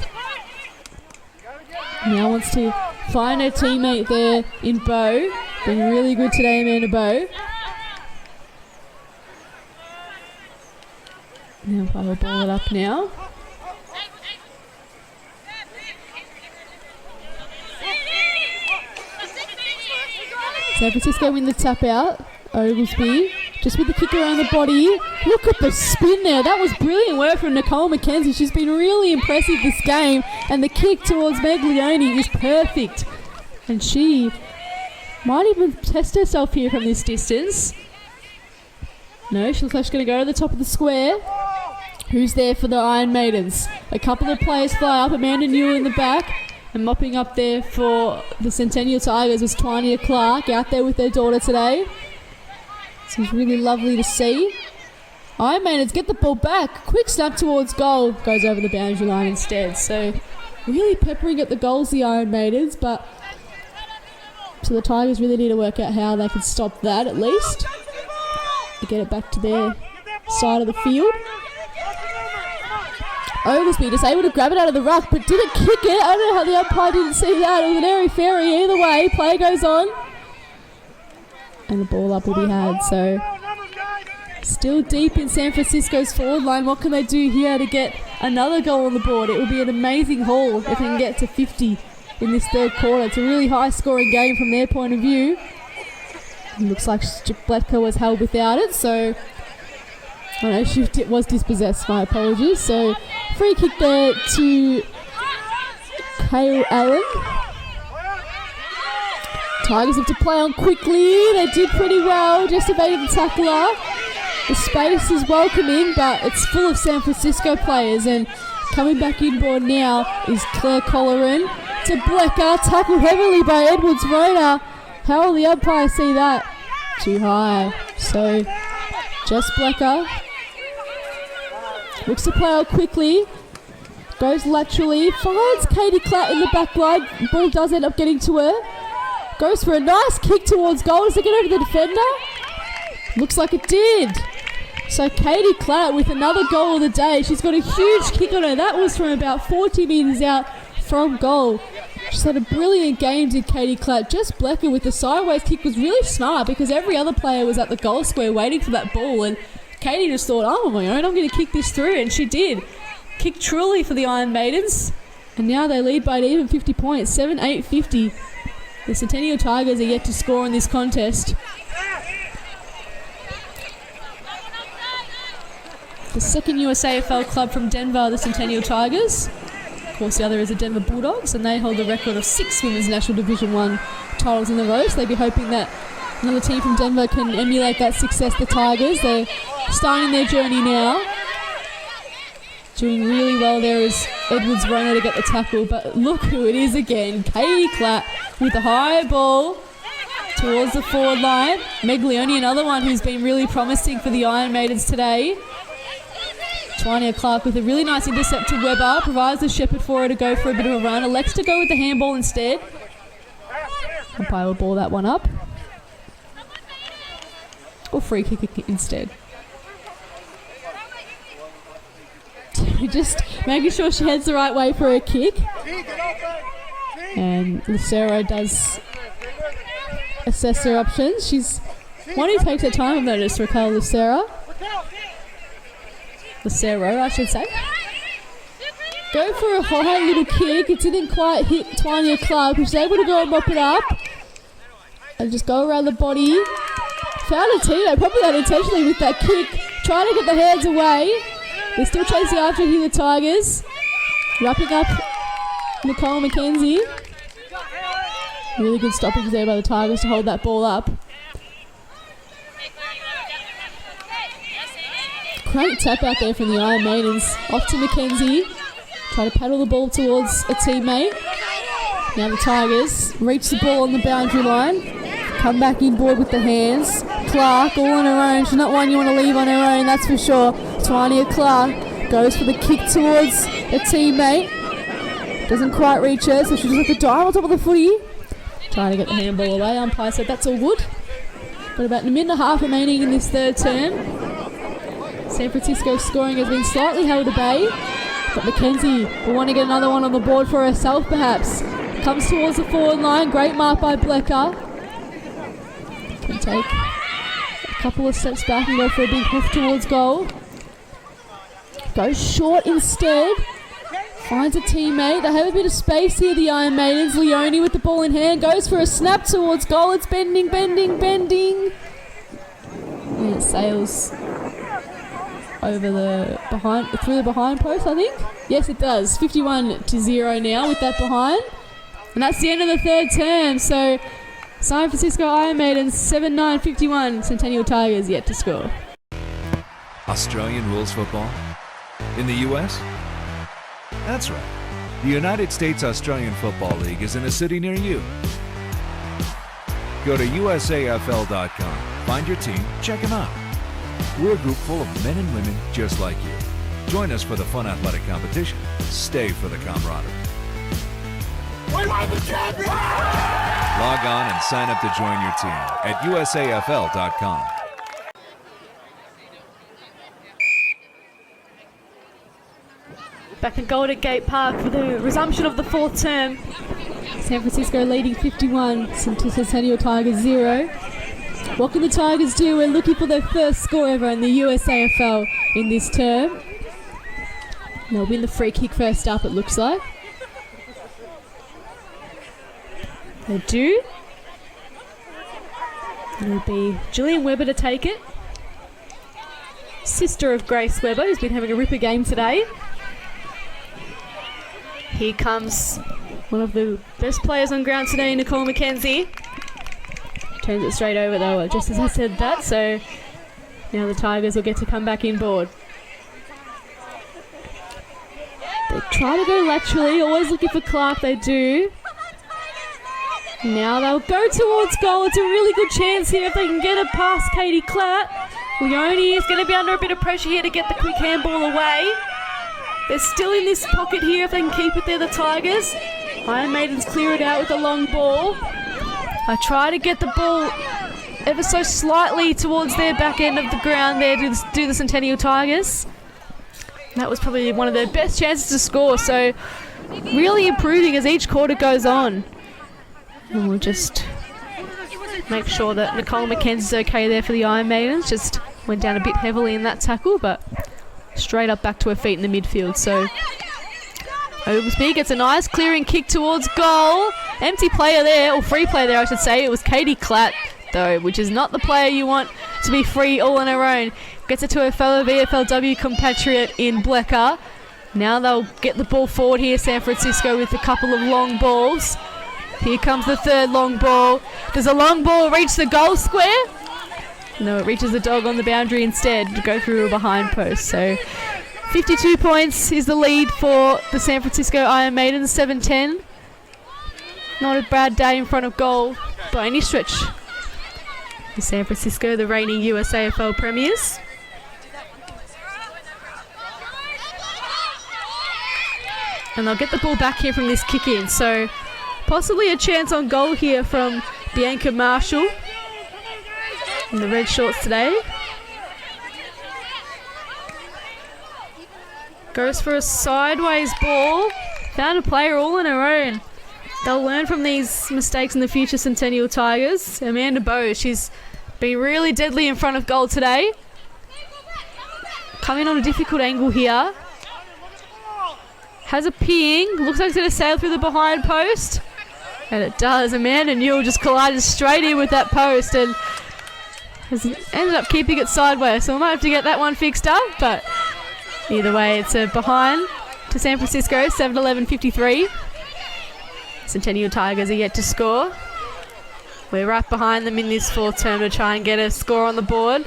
Now wants to find her teammate there in Bow. Been really good today, Amanda Bow. The umpire will ball it up now. San Francisco win the tap out. Oglesby just with the kick around the body. Look at the spin there. That was brilliant work from Nicole McKenzie. She's been really impressive this game. And the kick towards Meg Leone is perfect. And she might even test herself here from this distance. No, she looks like she's going to go to the top of the square. Who's there for the Iron Maidens? A couple of players fly up. Amanda Newell in the back. And mopping up there for the Centennial Tigers was Twania Clark out there with their daughter today. This was really lovely to see. Iron Maidens get the ball back. Quick snap towards goal. Goes over the boundary line instead. So really peppering at the goals, the Iron Maidens. But so the Tigers really need to work out how they can stop that at least. To get it back to their side of the field. Oglesby just able to grab it out of the ruck, but didn't kick it. I don't know how the umpire didn't see that. It was an airy fairy either way. Play goes on. And the ball up will be had. So still deep in San Francisco's forward line. What can they do here to get another goal on the board? It will be an amazing haul if they can get to 50 in this third quarter. It's a really high scoring game from their point of view. It looks like Bletka was held without it, so oh no, she was dispossessed, my apologies. So free kick there to Kale Allen. Tigers have to play on quickly. They did pretty well, just evaded the tackler. The space is welcoming, but it's full of San Francisco players. And coming back inboard now is Claire Colleran to Blecker, tackled heavily by Edwards Rona. How will the umpire see that? Too high. So just Blecker. Looks to play out quickly. Goes laterally. Finds Katie Clatt in the back line. Ball does end up getting to her. Goes for a nice kick towards goal. Does it get over the defender? Looks like it did. So Katie Clatt with another goal of the day. She's got a huge kick on her. That was from about 40 metres out from goal. She's had a brilliant game, did Katie Clatt. Just Blecker with the sideways kick was really smart because every other player was at the goal square waiting for that ball, and Katie just thought, I'm on my own, I'm going to kick this through, and she did. Kicked truly for the Iron Maidens, and now they lead by an even 50 points, 7-8-50. The Centennial Tigers are yet to score in this contest. The second USAFL club from Denver, the Centennial Tigers. Of course, the other is the Denver Bulldogs, and they hold the record of 6 Women's National Division 1 titles in a row, so they'd be hoping that another team from Denver can emulate that success. The Tigers, they're starting their journey now. Doing really well there is Edwards Rona to get the tackle, but look who it is again. Katie Clapp with the high ball towards the forward line. Meg Leone, another one who's been really promising for the Iron Maidens today. Twania Clark with a really nice intercept to Webber, provides the shepherd for her to go for a bit of a run. Elects to go with the handball instead. Umpire will ball that one up. Or free kick instead. Just making sure she heads the right way for her kick. And Lucero does assess her options. She's one who takes her time, I've noticed, Raquel Lucero, I should say. Go for a high little kick. It didn't quite hit Twania Clark, but she's able to go and mop it up. And just go around the body. Found a teammate, probably unintentionally with that kick. Trying to get the hands away. They're still chasing after here, the Tigers. Wrapping up Nicole McKenzie. Really good stoppage there by the Tigers to hold that ball up. Great tap out there from the Iron Maidens. Off to McKenzie. Try to paddle the ball towards a teammate. Now the Tigers reach the ball on the boundary line. Come back inboard with the hands. Clark all on her own. She's not one you want to leave on her own, that's for sure. Twania Clark goes for the kick towards a teammate. Doesn't quite reach her, so she just has to dive on top of the footy. Trying to get the handball away. Umpire said that's all good. But about a minute and a half remaining in this third term. San Francisco's scoring has been slightly held at bay. But McKenzie will want to get another one on the board for herself, perhaps. Comes towards the forward line. Great mark by Blecker. Can take a couple of steps back and go for a big hoof towards goal. Goes short instead. Finds a teammate. They have a bit of space here, the Iron Maidens. Leone with the ball in hand. Goes for a snap towards goal. It's bending. And it sails over the behind, through the behind post, I think. Yes, it does. 51-0 now with that behind. And that's the end of the third term. So San Francisco Iron Maidens 7-9-51. Centennial Tigers yet to score. Australian rules football? In the US? That's right. The United States Australian Football League is in a city near you. Go to USAFL.com, find your team, check them out. We're a group full of men and women just like you. Join us for the fun athletic competition. Stay for the camaraderie. We are the champions! Log on and sign up to join your team at USAFL.com. Back at Golden Gate Park for the resumption of the fourth term. San Francisco leading 51 to Centennial Tigers 0. What can the Tigers do? We're looking for their first score ever in the USAFL in this term. They'll win the free kick first up, it looks like. They do. It'll be Gillian Webber to take it. Sister of Grace Webber, who's been having a ripper game today. Here comes one of the best players on ground today, Nicole McKenzie. Turns it straight over though, just as I said that, so now the Tigers will get to come back inboard. They try to go laterally, always looking for Clark, they do. Now they'll go towards goal. It's a really good chance here if they can get it past Katie Klatt. Leone is going to be under a bit of pressure here to get the quick handball away. They're still in this pocket here if they can keep it there, the Tigers. Iron Maidens clear it out with a long ball. I try to get the ball ever so slightly towards their back end of the ground there to do the Centennial Tigers. That was probably one of their best chances to score, so really improving as each quarter goes on. And we'll just make sure that Nicole McKenzie's okay there for the Iron Maidens. Just went down a bit heavily in that tackle, but straight up back to her feet in the midfield. So Oglesby gets a nice clearing kick towards goal. Empty player there, or free player there I should say. It was Katie Klatt though, which is not the player you want to be free all on her own. Gets it to her fellow VFLW compatriot in Blecker. Now they'll get the ball forward here, San Francisco, with a couple of long balls. Here comes the third long ball. Does a long ball reach the goal square? No, it reaches the dog on the boundary instead to go through a behind post. So 52 points is the lead for the San Francisco Iron Maidens, 7-10. Not a bad day in front of goal by any stretch. The San Francisco, the reigning USAFL premiers. And they'll get the ball back here from this kick in. So possibly a chance on goal here from Bianca Marshall in the red shorts today. Goes for a sideways ball. Found a player all on her own. They'll learn from these mistakes in the future, Centennial Tigers. Amanda Bowe, she's been really deadly in front of goal today. Coming on a difficult angle here. Has a ping. Looks like it's going to sail through the behind post. And it does. Amanda Newell just collided straight in with that post and has ended up keeping it sideways. So we might have to get that one fixed up. But either way, it's a behind to San Francisco, 7-11-53. Centennial Tigers are yet to score. We're right behind them in this fourth term to try and get a score on the board.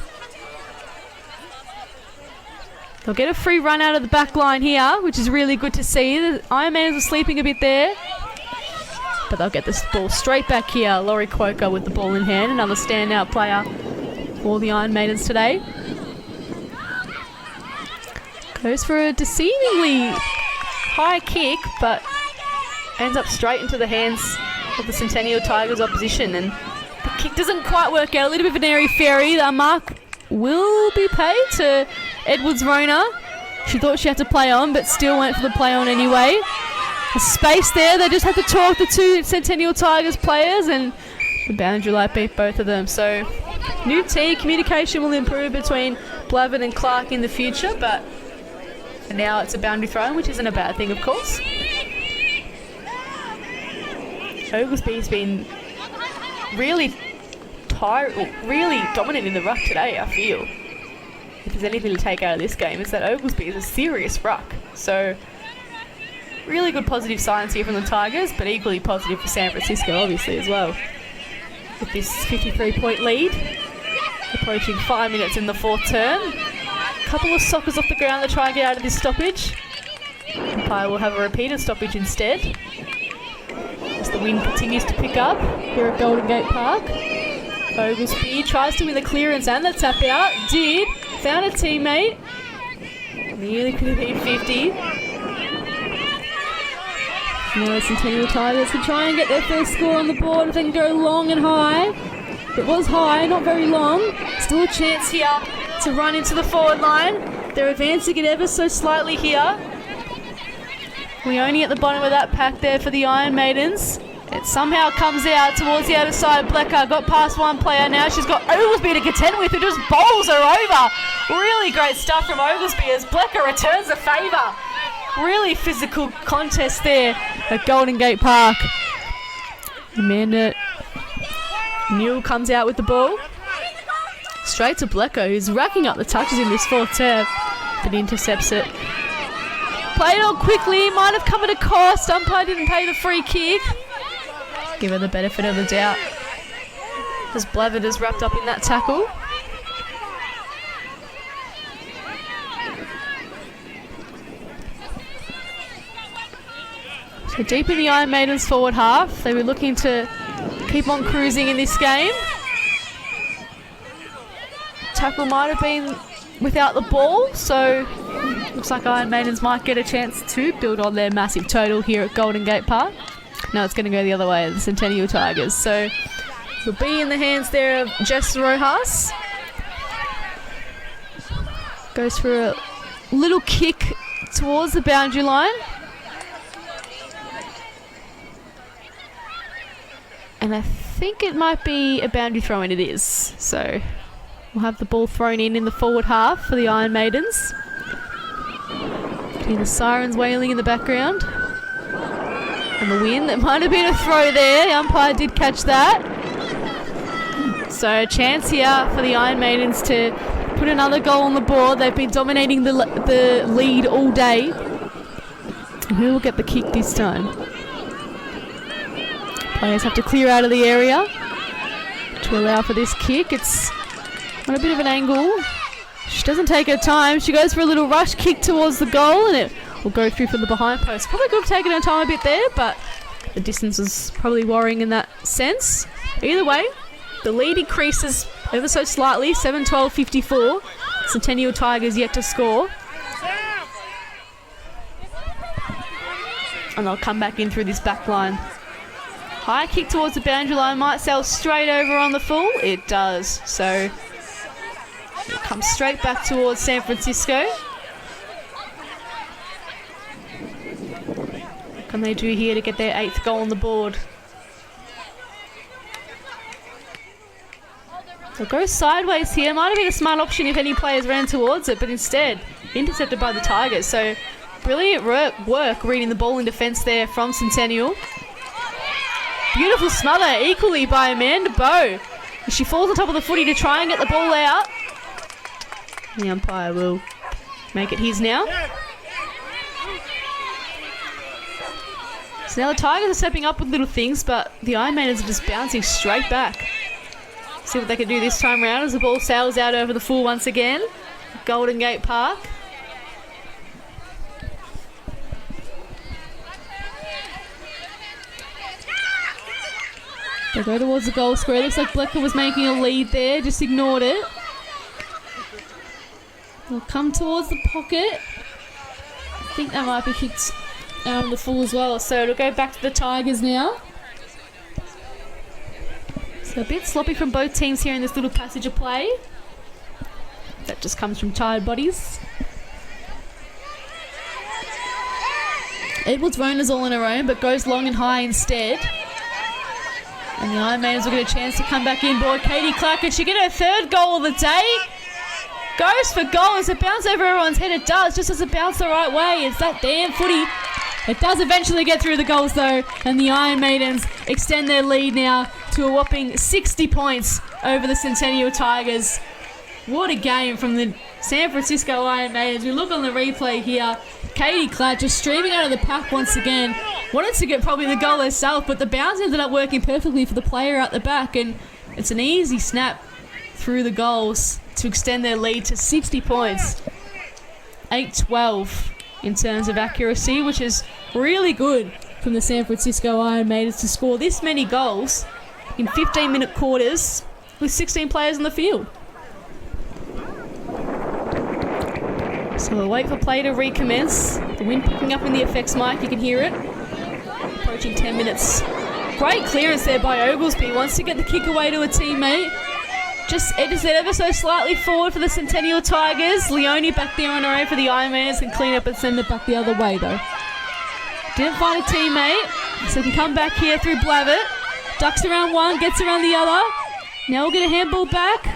They'll get a free run out of the back line here, which is really good to see. The Iron Maidens are sleeping a bit there. But they'll get this ball straight back here. Laurie Quoker with the ball in hand, another standout player for the Iron Maidens today. Goes for a deceivingly high kick, but ends up straight into the hands of the Centennial Tigers opposition. And the kick doesn't quite work out. A little bit of an airy fairy. The mark will be paid to Edwards Rona. She thought she had to play on, but still went for the play on anyway. A space there. They just had to talk the two Centennial Tigers players, and the boundary light beat both of them. So new T communication will improve between Blavin and Clark in the future, but for now it's a boundary throw, which isn't a bad thing, of course. Oglesby's been really dominant in the ruck today, I feel. If there's anything to take out of this game, it's that Oglesby is a serious ruck. So really good positive signs here from the Tigers, but equally positive for San Francisco, obviously, as well. With this 53-point lead, approaching 5 minutes in the fourth term. A couple of soccers off the ground to try and get out of this stoppage. Umpire will have a repeated stoppage instead, as the wind continues to pick up here at Golden Gate Park. Oglesby tries to win the clearance and the tap out. Found a teammate. Nearly could have been 50. Now the Centennial Tigers can try and get their first score on the board if they can go long and high. It was high, not very long. Still a chance here to run into the forward line. They're advancing it ever so slightly here. We only at the bottom of that pack there for the Iron Maidens. It somehow comes out towards the outer side. Blecker got past one player. Now she's got Oglesby to contend with, who just bowls her over. Really great stuff from Oglesby as Blecker returns the favour. Really physical contest there at Golden Gate Park. Amanda Newell comes out with the ball. Straight to Blecker, who's racking up the touches in this fourth term, but intercepts it. Played on quickly, might have come at a cost. Umpire didn't pay the free kick. Give her the benefit of the doubt, as Blavin is wrapped up in that tackle. So deep in the Iron Maidens forward half, they were looking to keep on cruising in this game. Tackle might have been without the ball, so looks like Iron Maidens might get a chance to build on their massive total here at Golden Gate Park. No, it's going to go the other way, the Centennial Tigers. So it'll be in the hands there of Jess Rojas. Goes for a little kick towards the boundary line. And I think it might be a boundary throw, and it is. So we'll have the ball thrown in the forward half for the Iron Maidens. The sirens wailing in the background. And the wind, that might have been a throw there. The umpire did catch that. So a chance here for the Iron Maidens to put another goal on the board. They've been dominating the lead all day. Who will get the kick this time? Players have to clear out of the area to allow for this kick. It's on a bit of an angle. She doesn't take her time. She goes for a little rush kick towards the goal, and it will go through from the behind post. Probably could have taken her time a bit there, but the distance was probably worrying in that sense. Either way, the lead increases ever so slightly, 7-12-54. Centennial Tigers yet to score. And they'll come back in through this back line. High kick towards the boundary line might sail straight over on the full. It does. So it comes straight back towards San Francisco. What can they do here to get their 8th goal on the board? They'll go sideways here. Might have been a smart option if any players ran towards it, but instead intercepted by the Tigers. So brilliant work reading the ball in defence there from Centennial. Beautiful smother equally by Amanda Bowe. She falls on top of the footy to try and get the ball out. The umpire will make it his now. So now the Tigers are stepping up with little things, but the Iron Maidens are just bouncing straight back. See what they can do this time round as the ball sails out over the full once again. Golden Gate Park. They go towards the goal square. Looks like Blecker was making a lead there, just ignored it. They'll come towards the pocket. I think that might be kicked out on the full as well. So it'll go back to the Tigers now. So a bit sloppy from both teams here in this little passage of play. That just comes from tired bodies. Edwards Rona's all on her own, but goes long and high instead. And the Iron Maidens will get a chance to come back in board. Katie Clark, and she get her 3rd goal of the day. Goes for goal. As it bounce over everyone's head, it does, just as it bounced the right way. It's that damn footy. It does eventually get through the goals though, and the Iron Maidens extend their lead now to a whopping 60 points over the Centennial Tigers. What a game from the San Francisco Iron Maidens. We look on the replay here. Katie Clatt just streaming out of the pack once again. Wanted to get probably the goal herself, but the bounce ended up working perfectly for the player out the back, and it's an easy snap through the goals to extend their lead to 60 points. 8-12 in terms of accuracy, which is really good from the San Francisco Iron Maidens to score this many goals in 15-minute quarters with 16 players on the field. So we'll wait for play to recommence. The wind picking up in the effects mic, you can hear it. Approaching 10 minutes. Great clearance there by Oglesby. Wants to get the kick away to a teammate. Just edges it ever so slightly forward for the Centennial Tigers. Leone back there on her own for the Iron Maidens, can clean up and send it back the other way though. Didn't find a teammate, so can come back here through Blavitt. Ducks around one, gets around the other. Now we'll get a handball back.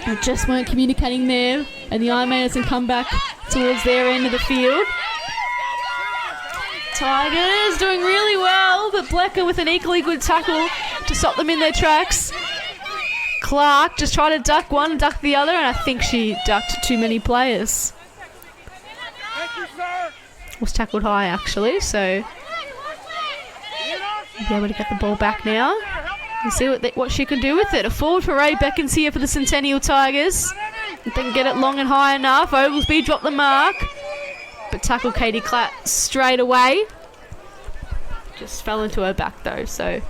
It just weren't communicating there, and the Iron Maidens can come back towards their end of the field. Tigers doing really well, but Blecker with an equally good tackle to stop them in their tracks. Clark just tried to duck one and duck the other, and I think she ducked too many players. Was tackled high actually, so be able to get the ball back now and see what she can do with it. A forward for Ray Beckins here for the Centennial Tigers. If they can get it long and high enough, Oglesby dropped the mark, but tackled Katie Clatt straight away. Just fell into her back though, so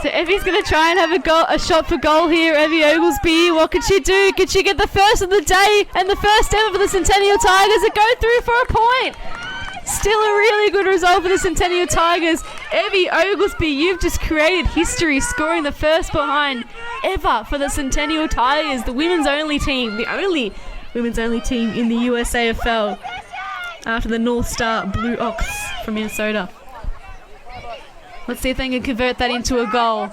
Evie's going to try and have a shot for goal here. Evie Oglesby, what could she do? Could she get the first of the day and the first ever for the Centennial Tigers to go through for a point? Still a really good result for the Centennial Tigers. Evie Oglesby, you've just created history, scoring the first behind ever for the Centennial Tigers, the women's only team, the only women's only team in the USAFL after the North Star Blue Ox from Minnesota. Let's see if they can convert that into a goal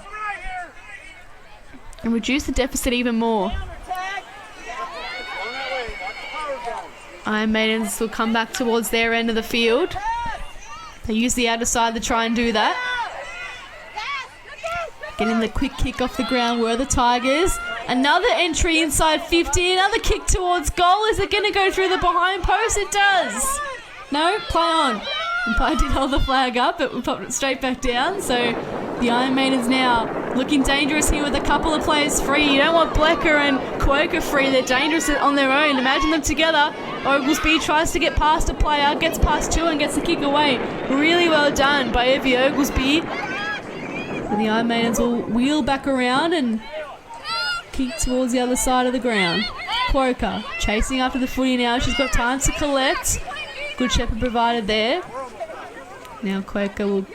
and reduce the deficit even more. Iron Maidens will come back towards their end of the field. They use the outer side to try and do that. Getting the quick kick off the ground were the Tigers. Another entry inside 50, another kick towards goal. Is it going to go through the behind post? It does. No, play on. Umpire did hold the flag up, but we popped it straight back down. So the Iron Maidens now looking dangerous here with a couple of players free. You don't want Blecker and Quoker free. They're dangerous on their own. Imagine them together. Oglesby tries to get past a player, gets past two and gets the kick away. Really well done by Evie Oglesby. And the Iron Maidens will wheel back around and kick towards the other side of the ground. Quoker chasing after the footy now. She's got time to collect. Good shepherd provided there. Now Quoker will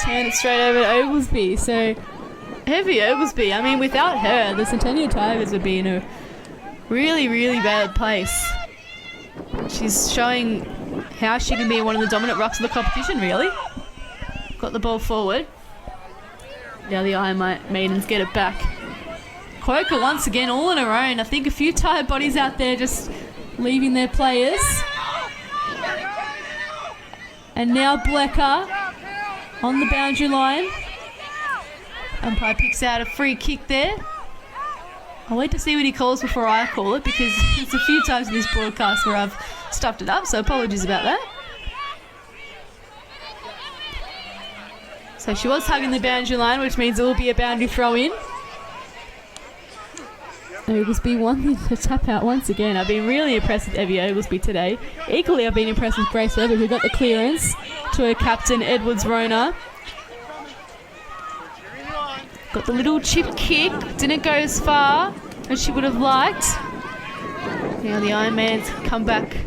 turn it straight over to Oglesby. So Evie Oglesby, I mean, without her, the Centennial Tigers would be in a really, really bad place. She's showing how she can be one of the dominant rucks of the competition, really. Got the ball forward. Now the Iron Maidens get it back. Quoker once again all on her own. I think a few tired bodies out there just leaving their players. And now Blecker on the boundary line. Umpire picks out a free kick there. I'll wait to see what he calls before I call it, because it's a few times in this broadcast where I've stuffed it up, so apologies about that. So she was hugging the boundary line, which means it will be a boundary throw in. Oglesby won the tap out once again. I've been really impressed with Evie Oglesby today. Equally, I've been impressed with Grace Weber, who got the clearance to her captain, Edwards-Rona. Got the little chip kick. Didn't go as far as she would have liked. Now the Iron Man's come back.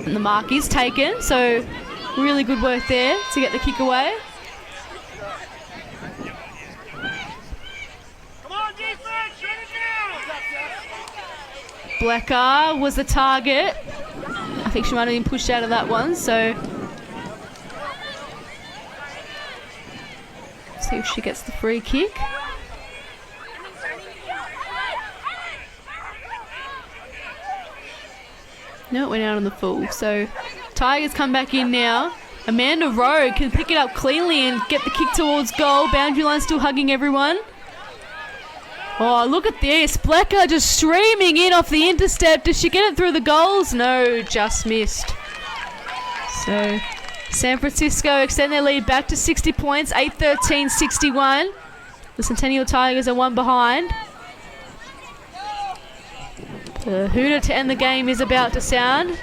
And the mark is taken, so really good work there to get the kick away. Blecker was the target. I think she might have been pushed out of that one, so see if she gets the free kick. No, it went out on the full. So Tigers come back in now. Amanda Rowe can pick it up cleanly and get the kick towards goal. Boundary line still hugging everyone. Oh, look at this. Blecker just streaming in off the intercept. Does she get it through the goals? No, just missed. So San Francisco extend their lead back to 60 points, 8-13-61. The Centennial Tigers are one behind. The hooter to end the game is about to sound.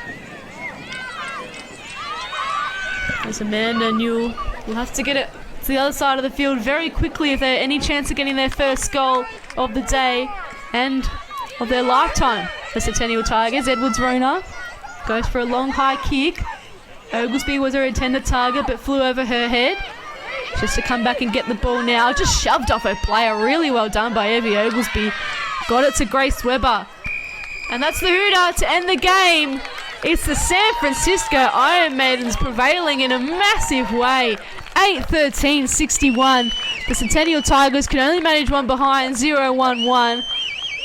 As Amanda Newell will have to get it to the other side of the field very quickly if they're any chance of getting their first goal of the day and of their lifetime. The Centennial Tigers, Edwards-Rona goes for a long high kick. Oglesby was her intended target but flew over her head. Just to come back and get the ball now. Just shoved off her player. Really well done by Evie Oglesby. Got it to Grace Weber. And that's the hooter to end the game. It's the San Francisco Iron Maidens prevailing in a massive way. 8-13-61. The Centennial Tigers can only manage one behind, 0-1-1.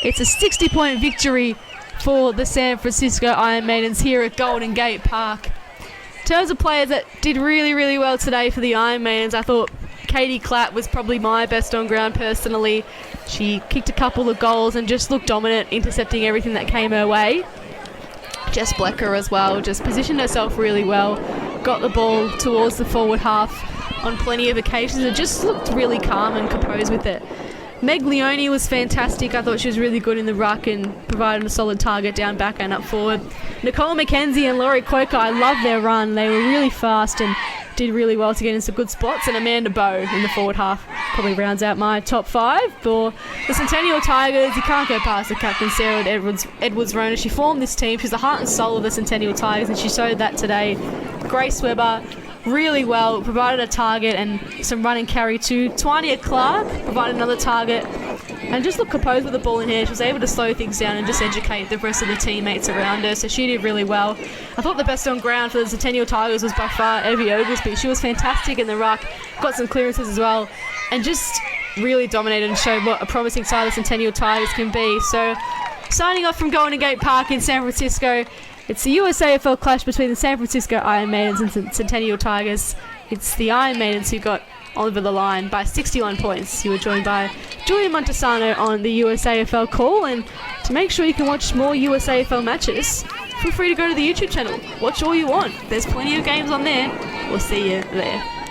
It's a 60-point victory for the San Francisco Iron Maidens here at Golden Gate Park. In terms of players that did really, really well today for the Iron Maidens, I thought Katie Clapp was probably my best on ground personally. She kicked a couple of goals and just looked dominant, intercepting everything that came her way. Jess Blecker as well, just positioned herself really well, got the ball towards the forward half on plenty of occasions and just looked really calm and composed with it. Meg Leone was fantastic. I thought she was really good in the ruck and provided a solid target down back and up forward. Nicole McKenzie and Laurie Quoker, I love their run. They were really fast and did really well to get in some good spots. And Amanda Bowe in the forward half probably rounds out my top five. For the Centennial Tigers, you can't go past the captain, Sarah Edwards-Rona. She formed this team. She's the heart and soul of the Centennial Tigers, and she showed that today. Grace Weber, really well, provided a target and some run and carry too. Twania Clark provided another target and just looked composed with the ball in hand. She was able to slow things down and just educate the rest of the teammates around her, so she did really well. I thought the best on ground for the Centennial Tigers was by far Evie Oglesby. She was fantastic in the ruck, got some clearances as well, and just really dominated and showed what a promising side the Centennial Tigers can be. So signing off from Golden Gate Park in San Francisco, it's the USAFL clash between the San Francisco Iron Maidens and Centennial Tigers. It's the Iron Maidens who got over the line by 61 points. You were joined by Julia Montesano on the USAFL call, and to make sure you can watch more USAFL matches, feel free to go to the YouTube channel. Watch all you want. There's plenty of games on there. We'll see you there.